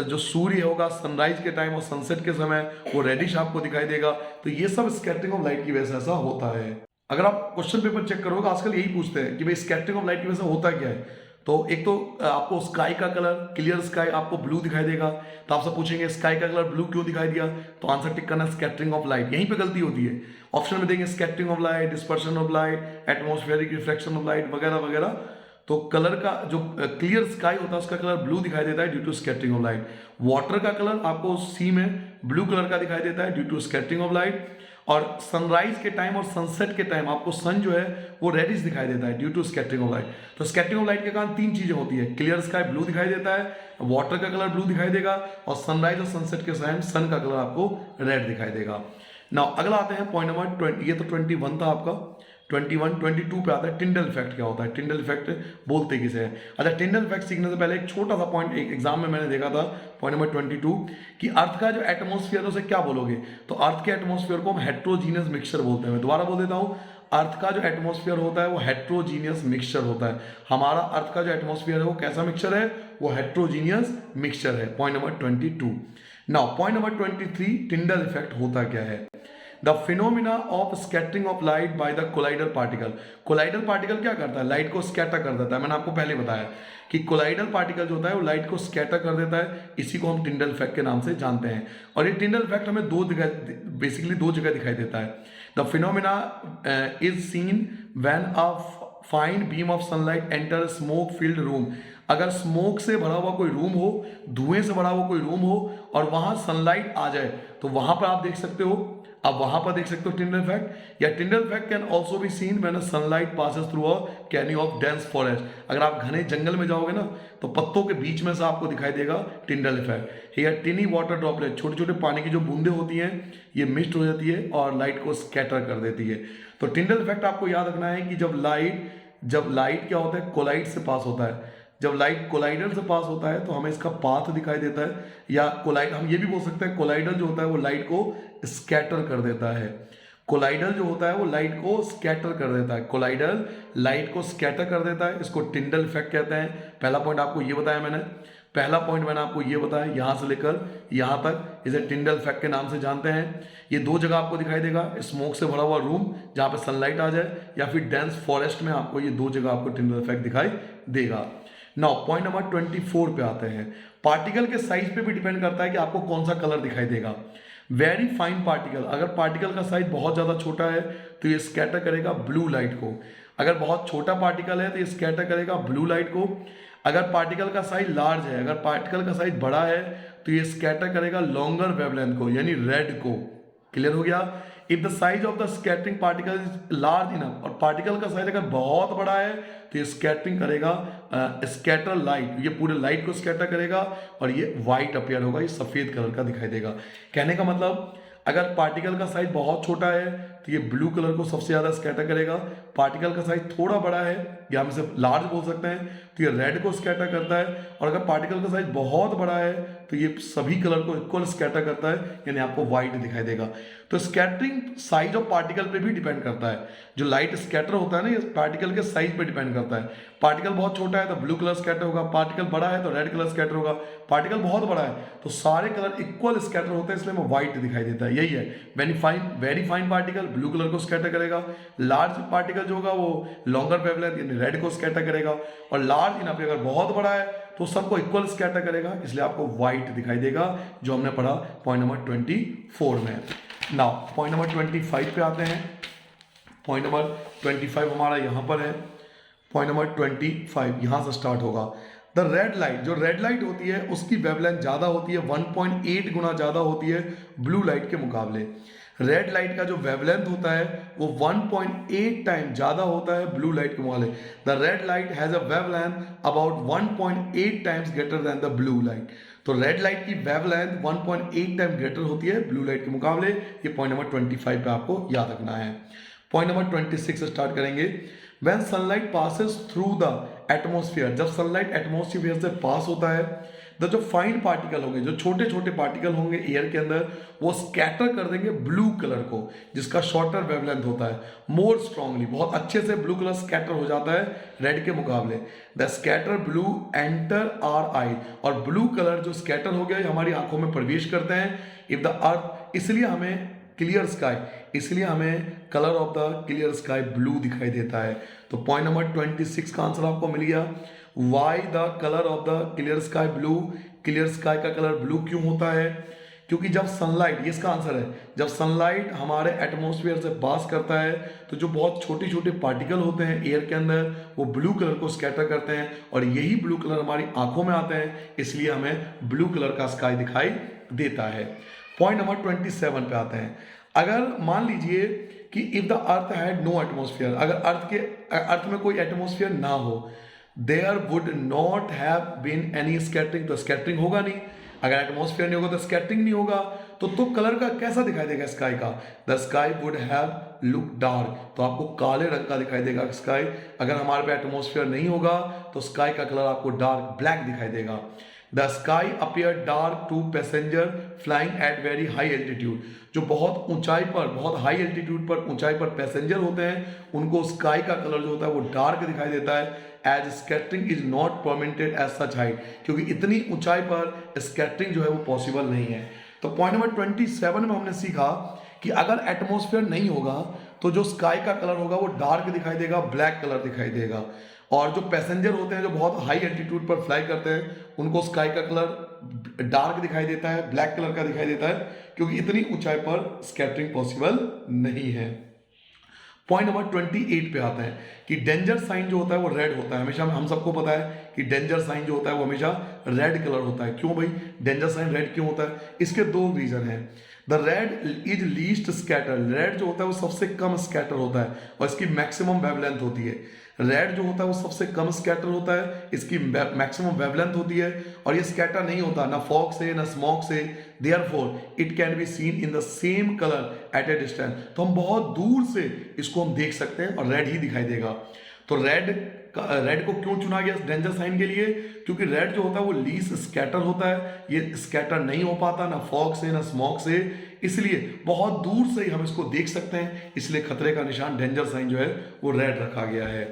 जो सूर्य होगा सनराइज के टाइम और सनसेट के समय वो रेडिश आपको दिखाई देगा। तो ये सब स्कैटरिंग ऑफ लाइट की वजह से ऐसा होता है। अगर आप क्वेश्चन पेपर चेक करोगे आजकल यही पूछते हैं कि भाई स्कैटरिंग ऑफ लाइट की वजह से होता क्या है। तो एक तो आपको स्काई का कलर, क्लियर स्काई आपको ब्लू दिखाई देगा, तो आपसे पूछेंगे स्काई का कलर ब्लू क्यों दिखाई दिया, तो आंसर टिक करना स्कैटरिंग ऑफ लाइट, यहीं पे गलती होती है। ऑप्शन में देंगे scattering of light, dispersion of light, atmospheric reflection of light वगैरह वगैरह। तो कलर का जो क्लियर स्काई होता है उसका कलर ब्लू दिखाई देता है due to scattering of light. Water का कलर आपको सी में ब्लू कलर का दिखाई देता है due to scattering of light. और सनराइज के टाइम और सनसेट के टाइम आपको सन जो है वो रेडिश दिखाई देता है due to scattering of light. तो स्कैटरिंग ऑफ लाइट के कारण तीन चीजें होती है, क्लियर स्काई ब्लू दिखाई देता है, वाटर का कलर ब्लू दिखाई देगा, और सनराइज और सनसेट के टाइम सन का कलर आपको रेड दिखाई देगा। नाउ अगला आते हैं पॉइंट नंबर 20, ये तो 21 था आपका। 21, 22 पे आता है टिंडल इफेक्ट क्या होता है, टिंडल इफेक्ट बोलते किसे है। अच्छा, टिंडल इफेक्ट सीखने से पहले एक छोटा सा पॉइंट एक एग्जाम में मैंने देखा था, पॉइंट नंबर 22, कि अर्थ का जो एटमॉस्फेयर है उसे क्या बोलोगे, तो अर्थ के एटमॉस्फेयर को हम हेट्रोजीनियस मिक्सचर बोलते हैं। मैं दोबारा बोल देता हूँ, अर्थ का जो एटमॉस्फेयर होता है वो हेट्रोजीनियस मिक्सचर होता है। हमारा अर्थ का जो एटमॉस्फेयर है वो कैसा मिक्सचर है, वो हेट्रोजीनियस मिक्सचर है। Point number 22। Now point number 23, Tyndall effect होता क्या है। The phenomena of scattering of light by the colloidal particle. Colloidal particle क्या करता है, लाइट को स्कैटर कर देता है। मैंने आपको पहले बताया कि कोलाइडल पार्टिकल जो होता है वो लाइट को स्कैटर कर देता है, इसी को हम टिंडल इफेक्ट के नाम से जानते हैं। और ये टिंडल इफेक्ट हमें बेसिकली दो जगह दिखाई देता है। The phenomena is seen when a fine beam of sunlight enter smoke field room. अगर स्मोक से भरा हुआ कोई रूम हो, धुएं से भरा हुआ कोई रूम हो, और वहां सनलाइट आ जाए, तो वहां पर आप देख सकते हो, अब वहां पर देख सकते हो टिंडल इफेक्ट। या Tyndall effect can also be seen when sunlight passes through a canopy of dense forest. अगर आप घने जंगल में जाओगे ना तो पत्तों के बीच में से आपको दिखाई देगा टिंडल इफेक्ट। या टिनी वाटर ड्रॉपलेट, छोटे छोटे पानी की जो बूंदे होती हैं ये मिस्ट हो जाती है और लाइट को स्कैटर कर देती है। तो टिंडल इफेक्ट आपको याद रखना है कि जब लाइट क्या होता है, कोलाइड से पास होता है। जब लाइट कोलाइडर से पास होता है तो हमें इसका पाथ दिखाई देता है, या कोलाइड, हम ये भी बोल सकते हैं कोलाइडर जो होता है वो लाइट को स्कैटर कर देता है। कोलाइडल जो होता है वो लाइट को स्कैटर कर देता है, कोलाइडल लाइट को स्कैटर कर देता है, इसको टिंडल इफेक्ट कहते हैं। पहला पॉइंट आपको ये बताया मैंने, आपको ये बताया, यहां से लेकर यहां तक इसे टिंडल इफेक्ट के नाम से जानते हैं। ये दो जगह आपको दिखाई देगा, स्मोक से भरा हुआ रूम जहां पे सनलाइट आ जाए, या फिर डेंस फॉरेस्ट में, आपको ये दो जगह आपको टिंडल इफेक्ट दिखाई देगा। नाउ पॉइंट नंबर 24 पे आते हैं। पार्टिकल के साइज पे भी डिपेंड करता है कि आपको कौन सा कलर दिखाई देगा। वेरी फाइन पार्टिकल, अगर पार्टिकल का साइज बहुत ज्यादा छोटा है तो ये स्कैटर करेगा ब्लू लाइट को। अगर बहुत छोटा पार्टिकल है तो ये स्कैटर करेगा ब्लू लाइट को। अगर पार्टिकल का साइज लार्ज है, अगर पार्टिकल का साइज बड़ा है तो ये स्कैटर करेगा लॉन्गर वेवलेंथ को, यानी रेड को। क्लियर हो गया। If the size of the scattering particle is large enough, और पार्टिकल का साइज अगर बहुत बड़ा है तो ये स्कैटरिंग करेगा स्कैटर लाइट, ये पूरे लाइट को स्कैटर करेगा और ये व्हाइट अपीयर होगा, ये सफेद कलर का दिखाई देगा। कहने का मतलब अगर पार्टिकल का साइज बहुत छोटा है तो ये ब्लू कलर को सबसे ज़्यादा स्कैटर करेगा। पार्टिकल का साइज थोड़ा बड़ा है या हम इसे लार्ज बोल सकते हैं, तो ये रेड को स्कैटर करता है। और अगर पार्टिकल का साइज बहुत बड़ा है तो ये सभी कलर को इक्वल स्कैटर करता है, यानी आपको व्हाइट दिखाई देगा। तो स्कैटरिंग साइज ऑफ पार्टिकल पे भी डिपेंड करता है। जो लाइट स्कैटर होता है ना, ये पार्टिकल के साइज पे डिपेंड करता है। पार्टिकल बहुत छोटा है तो ब्लू कलर स्कैटर होगा, पार्टिकल बड़ा है तो रेड कलर स्कैटर होगा, पार्टिकल बहुत बड़ा है तो सारे कलर इक्वल स्कैटर होते हैं, इसलिए हमें व्हाइट दिखाई देता है। यही है, very fine particle blue colour को स्कैटर करेगा, लार्ज पार्टिकल जो होगा वो लॉन्गर वेवलेंथ यानी रेड को स्कैटर करेगा, और लार्ज इनफ अगर बहुत बड़ा है तो सबको इक्वल स्कैटर करेगा, इसलिए आपको व्हाइट दिखाई देगा, जो हमने पढ़ा पॉइंट नंबर 24 में। नाउ पॉइंट नंबर 25 पे आते हैं। पॉइंट नंबर 25 हमारा यहाँ पर है। पॉइंट नंबर 25 यहाँ से स्टार्ट होगा। द रेड लाइट, जो रेड लाइट होती है उसकी वेवलेंथ ज़्यादा होती है, 1.8 गुना ज़्यादा होती है ब्लू लाइट के मुकाबले। रेड लाइट का जो वेवलेंथ होता है वो 1.8 टाइम ज़्यादा होता है ब्लू लाइट के मुकाबले। The red light has a wavelength about 1.8 times greater than the blue light. तो रेड लाइट की वेवलेंथ 1.8 टाइम ग्रेटर होती है ब्लू लाइट के मुकाबले। ये पॉइंट नंबर 25 पे आपको याद रखना है। पॉइंट नंबर 26 से स्टार्ट करेंगे। When sunlight passes through the atmosphere, जब सनलाइट एटमोस्फियर से पास होता है, तो जो फाइन पार्टिकल होंगे, जो छोटे छोटे पार्टिकल होंगे एयर के अंदर, वो स्कैटर कर देंगे ब्लू कलर को, जिसका शॉर्टर वेवलेंथ होता है, मोर स्ट्रांगली, बहुत अच्छे से ब्लू कलर स्कैटर हो जाता है रेड के मुकाबले। The scatter blue enter are आई, और ब्लू कलर जो स्कैटर हो गया ये हमारी आंखों में प्रवेश करते हैं। इफ द अर्थ, इसलिए हमें क्लियर स्काई, इसलिए हमें colour of the clear sky blue दिखाई देता है। तो पॉइंट नंबर 26 का आंसर आपको मिल गया। Why the colour of the clear sky blue, clear sky का कलर ब्लू क्यों होता है? क्योंकि जब सनलाइट, ये इसका आंसर है, जब सनलाइट हमारे एटमॉस्फेयर से पास करता है तो जो बहुत छोटे छोटे पार्टिकल होते हैं एयर के अंदर वो ब्लू कलर को स्कैटर करते हैं, और यही ब्लू कलर हमारी आंखों में आते हैं, इसलिए हमें ब्लू कलर का स्काई दिखाई देता है। पॉइंट नंबर 27 पे आते हैं। अगर मान लीजिए कि if the earth had no atmosphere, अगर अर्थ में कोई एटमोस्फियर ना हो, there would not have been any scattering, तो स्कैटरिंग होगा नहीं। अगर एटमोस्फियर नहीं होगा तो स्कैटरिंग नहीं होगा, तो कलर का कैसा दिखाई देगा स्काई का? The sky would have look dark, तो आपको काले रंग का दिखाई देगा स्काई। अगर हमारे पे एटमोस्फियर नहीं होगा तो स्काई का कलर आपको डार्क ब्लैक दिखाई देगा। The sky appear dark to passenger flying at very high altitude, जो बहुत ऊंचाई पर, बहुत हाई एल्टीट्यूड पर, ऊंचाई पर पैसेंजर होते हैं, उनको स्काई का कलर जो होता है वो डार्क दिखाई देता है। As scattering is not permitted as such height, क्योंकि इतनी ऊंचाई पर स्कैटरिंग जो है वो पॉसिबल नहीं है। तो पॉइंट नंबर 27 में हमने सीखा कि अगर एटमोस्फेयर नहीं होगा तो जो स्काई का कलर होगा वो डार्क दिखाई देगा, ब्लैक कलर दिखाई देगा, और जो पैसेंजर होते हैं जो बहुत हाई एल्टीट्यूड पर फ्लाई करते हैं उनको स्काई का कलर डार्क दिखाई देता है, ब्लैक कलर का दिखाई देता है, क्योंकि इतनी ऊंचाई पर स्कैटरिंग पॉसिबल नहीं है। पॉइंट नंबर 28 पे आता है कि डेंजर साइन जो होता है वो रेड होता है हमेशा। हम सबको पता है कि डेंजर साइन जो होता है वो हमेशा रेड कलर होता है। क्यों भाई डेंजर साइन रेड क्यों होता है? इसके दो रीजन हैं। The red is least scatter, red जो होता है वो सबसे कम स्कैटर होता है और इसकी मैक्सिमम वेवलेंथ होती है। रेड जो होता है वो सबसे कम स्कैटर होता है, इसकी मैक्सिमम वेवलेंथ होती है, और ये स्कैटर नहीं होता ना फॉग से ना स्मॉग से, therefore it can be seen in the same colour at a distance. तो हम बहुत दूर से इसको हम देख सकते हैं और रेड ही दिखाई देगा। तो रेड को क्यों चुना गया डेंजर साइन के लिए? क्योंकि रेड जो होता है वो लीस्ट स्कैटर होता है, ये स्कैटर नहीं हो पाता ना फॉग से ना स्मॉग से, इसलिए बहुत दूर से ही हम इसको देख सकते हैं, इसलिए खतरे का निशान डेंजर साइन जो है वो रेड रखा गया है।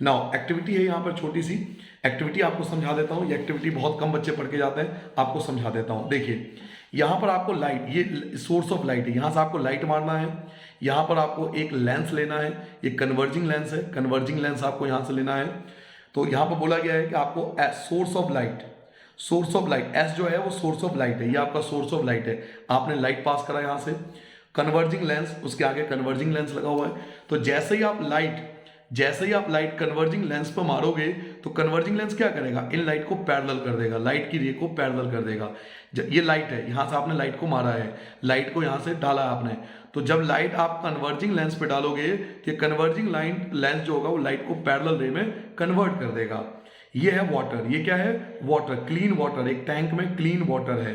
नाउ एक्टिविटी है यहाँ पर छोटी सी एक्टिविटी, आपको समझा देता हूँ। ये एक्टिविटी बहुत कम बच्चे पढ़ के जाते हैं, आपको समझा देता हूँ। देखिए यहाँ पर आपको लाइट, ये सोर्स ऑफ लाइट है, यहाँ से आपको लाइट मारना है। यहाँ पर आपको एक लेंस लेना है, ये कन्वर्जिंग लेंस है, कन्वर्जिंग लेंस आपको यहाँ से लेना है। तो यहाँ पर बोला गया है कि आपको सोर्स ऑफ लाइट एस जो है वो सोर्स ऑफ लाइट है, ये आपका सोर्स ऑफ लाइट है। आपने लाइट पास करा यहाँ से, कन्वर्जिंग लेंस, उसके आगे कन्वर्जिंग लेंस लगा हुआ है। तो जैसे ही आप लाइट कन्वर्जिंग लेंस पर मारोगे तो कन्वर्जिंग लेंस क्या करेगा? इन लाइट को पैरेलल कर देगा, लाइट की रे को पैरेलल कर देगा। ये लाइट है, यहाँ से आपने लाइट को मारा है, लाइट को यहाँ से डाला आपने, तो जब लाइट आप कन्वर्जिंग लेंस पे डालोगे तो ये कन्वर्जिंग लेंस जो होगा वो लाइट को पैरेलल रे में कन्वर्ट कर देगा। ये है वाटर, ये क्या है? वाटर, क्लीन वाटर, एक टैंक में क्लीन वाटर है।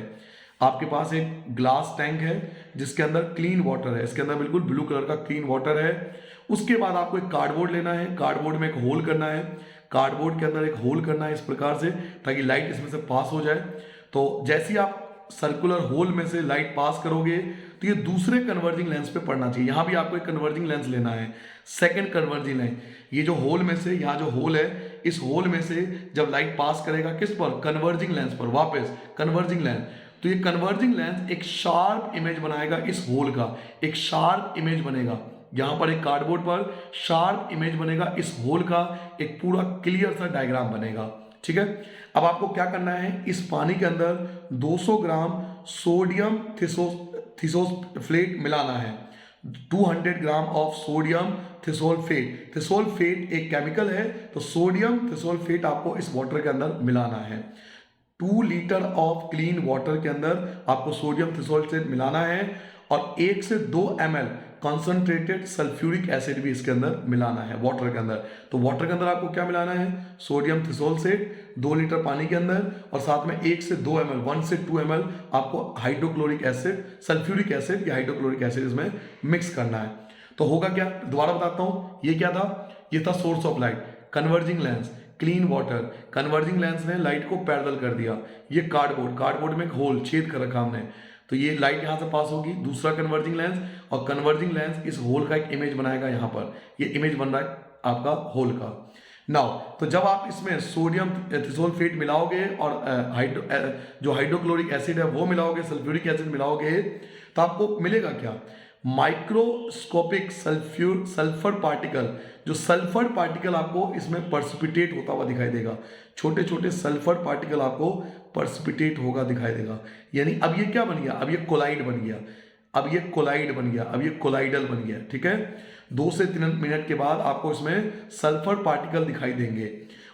आपके पास एक ग्लास टैंक है जिसके अंदर क्लीन वाटर है, इसके अंदर बिल्कुल ब्लू कलर का क्लीन वाटर है। उसके बाद आपको एक कार्डबोर्ड लेना है, कार्डबोर्ड में एक होल करना है, कार्डबोर्ड के अंदर एक होल करना है इस प्रकार से, ताकि लाइट इसमें से पास हो जाए। तो जैसे ही आप सर्कुलर होल में से लाइट पास करोगे तो ये दूसरे कन्वर्जिंग लेंस पे पड़ना चाहिए। यहाँ भी आपको एक कन्वर्जिंग लेंस लेना है, सेकंड कन्वर्जिंग लेंस। ये जो होल में से, यहाँ जो होल है, इस होल में से जब लाइट पास करेगा किस पर, कन्वर्जिंग लेंस पर, वापस कन्वर्जिंग लेंस। तो ये कन्वर्जिंग लेंस एक शार्प इमेज बनाएगा इस होल का, एक शार्प इमेज बनेगा यहाँ पर, एक कार्डबोर्ड पर शार्प इमेज बनेगा इस होल का, एक पूरा क्लियर सा डायग्राम बनेगा। ठीक है, अब आपको क्या करना है, इस पानी के अंदर 200 ग्राम सोडियम थिसोल्फेट मिलाना है। 200 ग्राम ऑफ सोडियम थिसोल्फेट, थिसोल्फेट एक केमिकल है, तो सोडियम थिसोल्फेट आपको इस वाटर के अंदर मिलाना है। 2 लीटर ऑफ क्लीन वाटर के अंदर आपको सोडियम थिसोल्फेट मिलाना है, और 1 से 2 ml कॉन्सेंट्रेटेड सल्फ्यूरिक एसिड भी इसके अंदर मिलाना है वाटर के अंदर। तो वाटर के अंदर आपको क्या मिलाना है, सोडियम थिसोल्फेट 2 लीटर पानी के अंदर, और साथ में 1 से 2 ml, 1 से 2 ml आपको हाइड्रोक्लोरिक एसिड, सल्फ्यूरिक एसिड या हाइड्रोक्लोरिक एसिड इसमें मिक्स करना है। तो होगा क्या, दोबारा बताता हूं, ये क्या था, ये था source of light, converging lens, clean water. Converging lens ने लाइट को पैरेलल कर दिया। ये कार्डबोर्ड, कार्डबोर्ड में एक होल, छेद कर रखा हमने, तो ये लाइट यहां से पास होगी, दूसरा कन्वर्जिंग लेंस, और कन्वर्जिंग लेंस इस होल का एक इमेज बनाएगा। यहां पर ये इमेज बन रहा है आपका होल का। नाउ तो जब आप इसमें सोडियम थिसोल्फेट मिलाओगे और जो हाइड्रोक्लोरिक एसिड है वो मिलाओगे, सल्फ्यूरिक एसिड मिलाओगे, तो आपको मिलेगा क्या, माइक्रोस्कोपिक सल्फर पार्टिकल। जो सल्फर पार्टिकल आपको इसमें पर्सिपिटेट होता हुआ दिखाई देगा, छोटे छोटे सल्फर पार्टिकल आपको पर्सिपिटेट होगा दिखाई देगा। यानी अब ये क्या बन गया, अब ये कोलाइड बन गया, अब ये कोलाइड बन गया, अब ये कोलाइडल बन गया। ठीक है, 2 से 3 मिनट के बाद आपको इसमें सल्फर पार्टिकल दिखाई देंगे,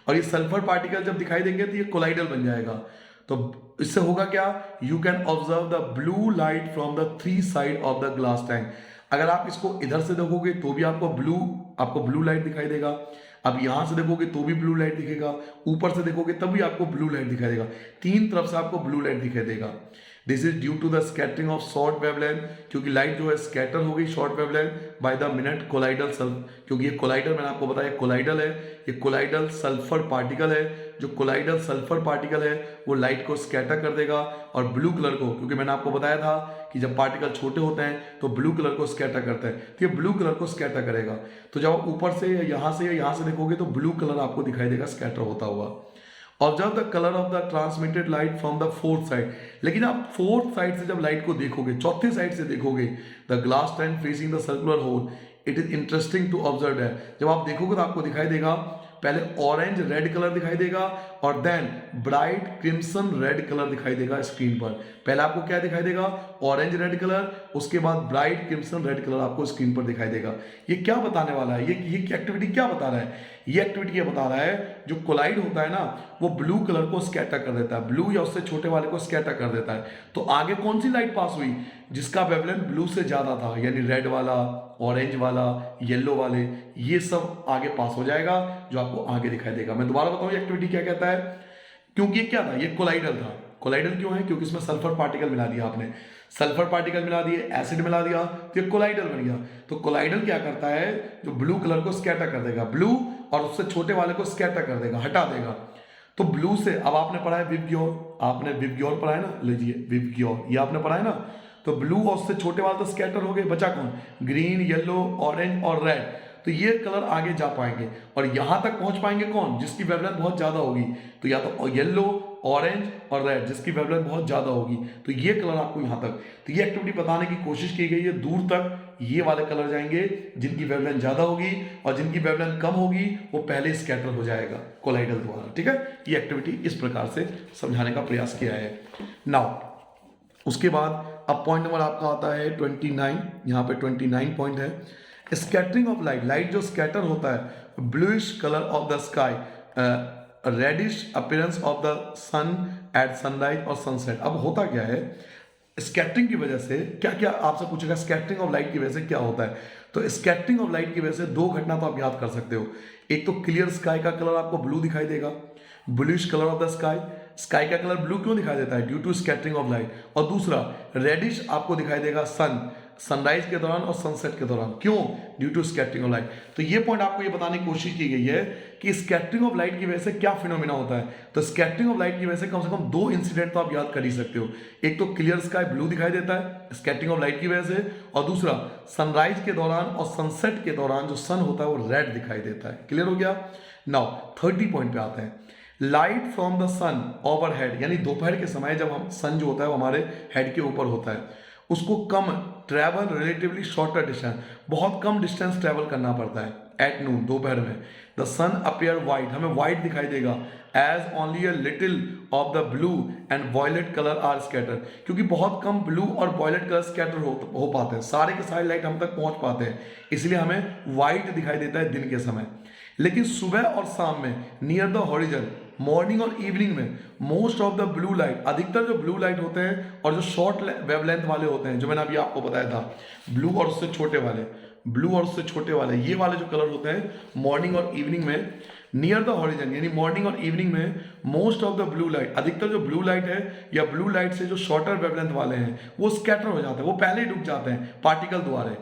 और ये सल्फर पार्टिकल जब दिखाई देंगे तो ये कोलाइडल बन जाएगा। तो इससे होगा क्या, you can observe the blue light from the 3 side of the glass tank. अगर आप इसको इधर से देखोगे तो भी आपको ब्लू लाइट दिखाई देगा, अब यहां से देखोगे तो भी ब्लू लाइट दिखेगा, ऊपर से देखोगे तब भी आपको ब्लू लाइट दिखाई देगा, 3 तरफ से आपको ब्लू लाइट दिखाई देगा। This is due to the scattering of short wavelength, क्योंकि लाइट जो है स्कैटर हो गई short wavelength by the minute colloidal क्योंकि ये कोलाइडल, मैंने आपको बताया कोलाइडल है, ये कोलाइडल सल्फर पार्टिकल है। जो कोलाइडल सल्फर पार्टिकल है वो लाइट को स्कैटर कर देगा, और ब्लू कलर को, क्योंकि मैंने आपको बताया था कि जब पार्टिकल छोटे होते हैं तो ब्लू कलर को स्कैटर करते हैं, तो ये ब्लू कलर को स्कैटर करेगा। तो जब आप ऊपर से या यहाँ से देखोगे तो ब्लू कलर आपको दिखाई देगा स्कैटर होता हुआ। Observe the colour of the transmitted light from the 4th side. लेकिन आप 4th साइड से जब लाइट को देखोगे, चौथे साइड से देखोगे, the glass tank facing the circular hole, it is interesting to observe that. जब आप देखोगे तो आपको दिखाई देगा पहले ऑरेंज रेड कलर दिखाई देगा, और then bright crimson red colour दिखाई देगा स्क्रीन पर। पहले आपको क्या दिखाई देगा, ऑरेंज रेड कलर, उसके बाद ब्राइट क्रिम्सन रेड कलर आपको स्क्रीन पर दिखाई देगा। ये क्या बताने वाला है, ये एक्टिविटी क्या बता रहा है, ये एक्टिविटी ये बता रहा है जो कोलाइड होता है ना वो ब्लू कलर को स्कैटर कर देता है, ब्लू या उससे छोटे वाले को स्कैटर कर देता है। तो आगे कौन सी लाइट पास हुई, जिसका वेवलेंथ ब्लू से ज्यादा था, यानी रेड वाला, ऑरेंज वाला, येलो वाले, ये सब आगे पास हो जाएगा, जो आपको आगे दिखाई देगा। मैं दोबारा बताऊं ये एक्टिविटी क्या कहता है, क्योंकि ये क्या था, ये कोलाइडल था। कोलाइडल क्यों है, क्योंकि इसमें सल्फर पार्टिकल मिला दिया आपने, सल्फर पार्टिकल मिला दिए, एसिड मिला दिया, तो ये कोलाइडल बन गया। तो कोलाइडल क्या करता है, जो ब्लू कलर को स्कैटर कर देगा, ब्लू और उससे छोटे वाले को स्कैटर कर देगा, हटा देगा। तो ब्लू से, अब आपने पढ़ा है विबग्योर, आपने विबग्योर पढ़ा है ना, लीजिए विबग्योर, ये आपने पढ़ा है ना। तो ब्लू और उससे छोटे वाले तो स्कैटर हो गए, बचा कौन, ग्रीन, येलो, ऑरेंज और रेड। तो ये कलर आगे जा पाएंगे, और यहां तक पहुंच पाएंगे कौन, जिसकी वेवलेंथ बहुत ज्यादा होगी। तो या तो येलो, ऑरेंज और रेड, जिसकी वेवलेंथ बहुत ज्यादा होगी, तो ये कलर आपको यहां तक। तो ये एक्टिविटी बताने की कोशिश की गई है, दूर तक ये वाले कलर जाएंगे जिनकी वेवलेंथ ज्यादा होगी, और जिनकी वेवलेंथ कम होगी वो पहले स्कैटर हो जाएगा कोलाइडल द्वारा। ठीक है, ये एक्टिविटी इस प्रकार से समझाने का प्रयास किया है। नाउ उसके बाद अब पॉइंट नंबर आपका आता है 29, यहाँ पे 29 पॉइंट है, स्कैटरिंग ऑफ लाइट। लाइट जो स्कैटर होता है, bluish colour of the sky, reddish appearance of the sun at sunrise और सनसेट। अब होता क्या है, स्कैटरिंग की वजह से क्या क्या आपसे पूछेगा, स्कैटरिंग ऑफ लाइट की वजह से क्या होता है। तो स्कैटरिंग ऑफ लाइट की वजह से 2 घटना तो आप याद कर सकते हो। एक तो क्लियर स्काई का कलर आपको ब्लू दिखाई देगा, bluish colour of the sky. Sky का कलर ब्लू क्यों दिखाई देता है? Due to scattering of light. और दूसरा रेडिश आपको दिखाई देगा सनराइज के दौरान और सनसेट के दौरान, क्यों? Due to scattering of light. तो ये पॉइंट आपको ये बताने की कोशिश की गई है कि स्कैटरिंग ऑफ लाइट की वजह से क्या फिनोमिना होता है। तो स्कैटरिंग ऑफ लाइट की वजह से कम 2 इंसिडेंट तो आप याद कर ही सकते हो। एक तो क्लियर स्काई ब्लू दिखाई देता है स्कैटरिंग ऑफ लाइट की वजह से, और दूसरा सनराइज के दौरान और सनसेट के दौरान जो सन होता है वो रेड दिखाई देता है। क्लियर हो गया? नाउ 30 पॉइंट पे आते हैं। Light from the sun overhead, यानी दोपहर के समय जब हम सन जो होता है वो हमारे हेड के ऊपर होता है, उसको कम ट्रैवल रिलेटिवली शॉर्टर डिस्टेंस, बहुत कम डिस्टेंस ट्रैवल करना पड़ता है एट नून, दोपहर में। द सन अपियर वाइट, हमें वाइट दिखाई देगा as only a little of the blue and violet colour are scatter, क्योंकि बहुत कम ब्लू और वॉयलेट कलर स्कैटर हो पाते हैं, सारे के सारे लाइट हम तक पहुंच पाते हैं, इसलिए हमें वाइट दिखाई देता है दिन के समय। लेकिन सुबह और शाम में नियर द हॉरिजन, मॉर्निंग और इवनिंग में most of the blue light, अधिकतर जो ब्लू लाइट होते हैं और जो शॉर्ट वेवलेंथ वाले होते हैं, जो मैंने अभी आपको बताया था, ब्लू और उससे छोटे वाले, ब्लू और उससे छोटे वाले, ये वाले जो कलर होते हैं मॉर्निंग और इवनिंग में नियर द हॉरिजन, यानी मॉर्निंग और इवनिंग में most of the blue light, अधिकतर जो ब्लू लाइट है या ब्लू लाइट से जो शॉर्टर वेवलेंथ वाले हैं वो स्कैटर हो जाते हैं, वो पहले ही डूब जाते हैं पार्टिकल द्वारा।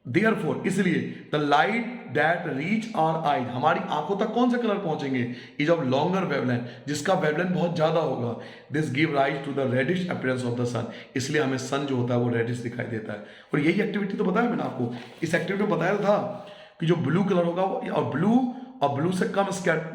देयरफॉर, इसलिए the light that reach our eye, हमारी आंखों तक कौन से कलर पहुंचेंगे? इज ऑफ लॉन्गर वेवलेंथ, जिसका वेवलेंथ बहुत ज्यादा होगा। This give rise to the reddish appearance of the sun, इसलिए हमें सन जो होता है वो रेडिश दिखाई देता है। और यही एक्टिविटी तो बताया मैंने आपको, इस एक्टिविटी में बताया था कि जो ब्लू कलर होगा और ब्लू से कम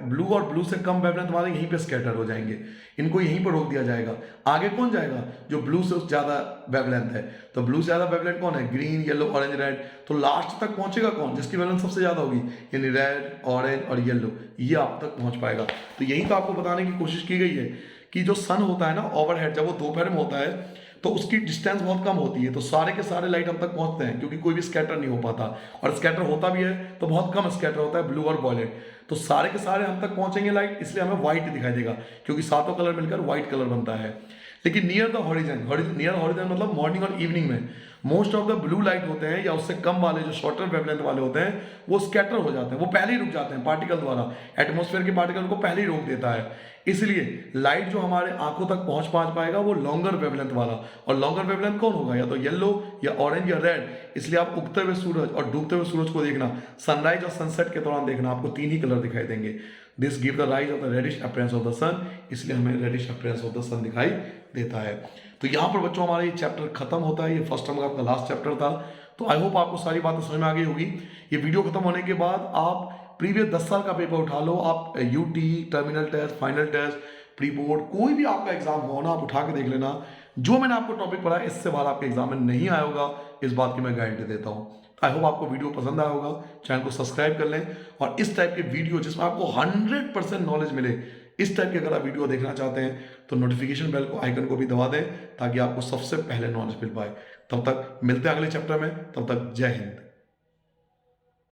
ब्लू और ब्लू से कम वेवलेंथ वाले यहीं पे स्कैटर हो जाएंगे, इनको यहीं पर रोक दिया जाएगा। आगे कौन जाएगा? जो ब्लू से ज्यादा वेवलेंथ है। तो ब्लू से ज्यादा वेवलेंथ कौन है? Green, yellow, orange, red. तो लास्ट तक पहुंचेगा कौन? जिसकी वेवलेंथ सबसे ज्यादा होगी, यानी रेड, ऑरेंज और येलो, ये आप तक पहुंच पाएगा। तो यही तो आपको बताने की कोशिश की गई है कि जो सन होता है ना ओवरहेड, जब वो दोपहर में होता है तो उसकी डिस्टेंस बहुत कम होती है, तो सारे के सारे लाइट हम तक पहुंचते हैं, क्योंकि कोई भी स्कैटर नहीं हो पाता, और स्कैटर होता भी है तो बहुत कम स्कैटर होता है, ब्लू और वॉयलेट। तो सारे के सारे हम तक पहुंचेंगे लाइट, इसलिए हमें व्हाइट दिखाई देगा, क्योंकि सातों कलर मिलकर व्हाइट कलर बनता है। लेकिन near the horizon, near horizon मतलब मॉर्निंग और इवनिंग में most of the blue light होते हैं या उससे कम वाले जो शॉर्टर वेवलेंथ वाले होते हैं वो स्कैटर हो जाते हैं, वो पहले ही रुक जाते हैं पार्टिकल द्वारा, एटमॉस्फेयर के पार्टिकल को पहले ही रोक देता है। इसलिए लाइट जो हमारे आंखों तक पहुंच पाएगा वो लॉन्गर वेवलेंथ वाला, और लॉन्गर वेवलेंथ कौन होगा? या तो येलो या ऑरेंज या रेड। इसलिए आप उगते हुए सूरज और डूबते हुए सूरज को देखना, सनराइज और सनसेट के दौरान देखना, आपको 3 ही कलर दिखाई देंगे। This give the rise of the reddish appearance of the sun, इसलिए हमें reddish appearance of the sun दिखाई देता है। तो यहाँ पर बच्चों हमारा ये चैप्टर खत्म होता है, ये फर्स्ट टर्म का आपका लास्ट चैप्टर था। तो आई होप आपको सारी बातें समझ में आ गई होगी। ये वीडियो खत्म होने के बाद आप प्रीवियस 10 साल का पेपर उठा लो, आप UT, terminal test, final test, pre board, कोई भी आपका एग्जाम हो ना, आप उठा के देख लेना, जो मैंने आपको टॉपिक पढ़ाया इससे बाहर आपके एग्जाम में नहीं आया होगा, इस बात की मैं गारंटी देता हूँ। आई होप आपको वीडियो पसंद आया होगा, चैनल को सब्सक्राइब कर लें, और इस टाइप के वीडियो जिसमें आपको 100% नॉलेज मिले, इस टाइप के अगर आप वीडियो देखना चाहते हैं तो नोटिफिकेशन बेल को आइकन को भी दबा दें, ताकि आपको सबसे पहले नॉलेज मिल पाए। तब तक मिलते हैं अगले चैप्टर में, तब तक जय हिंद।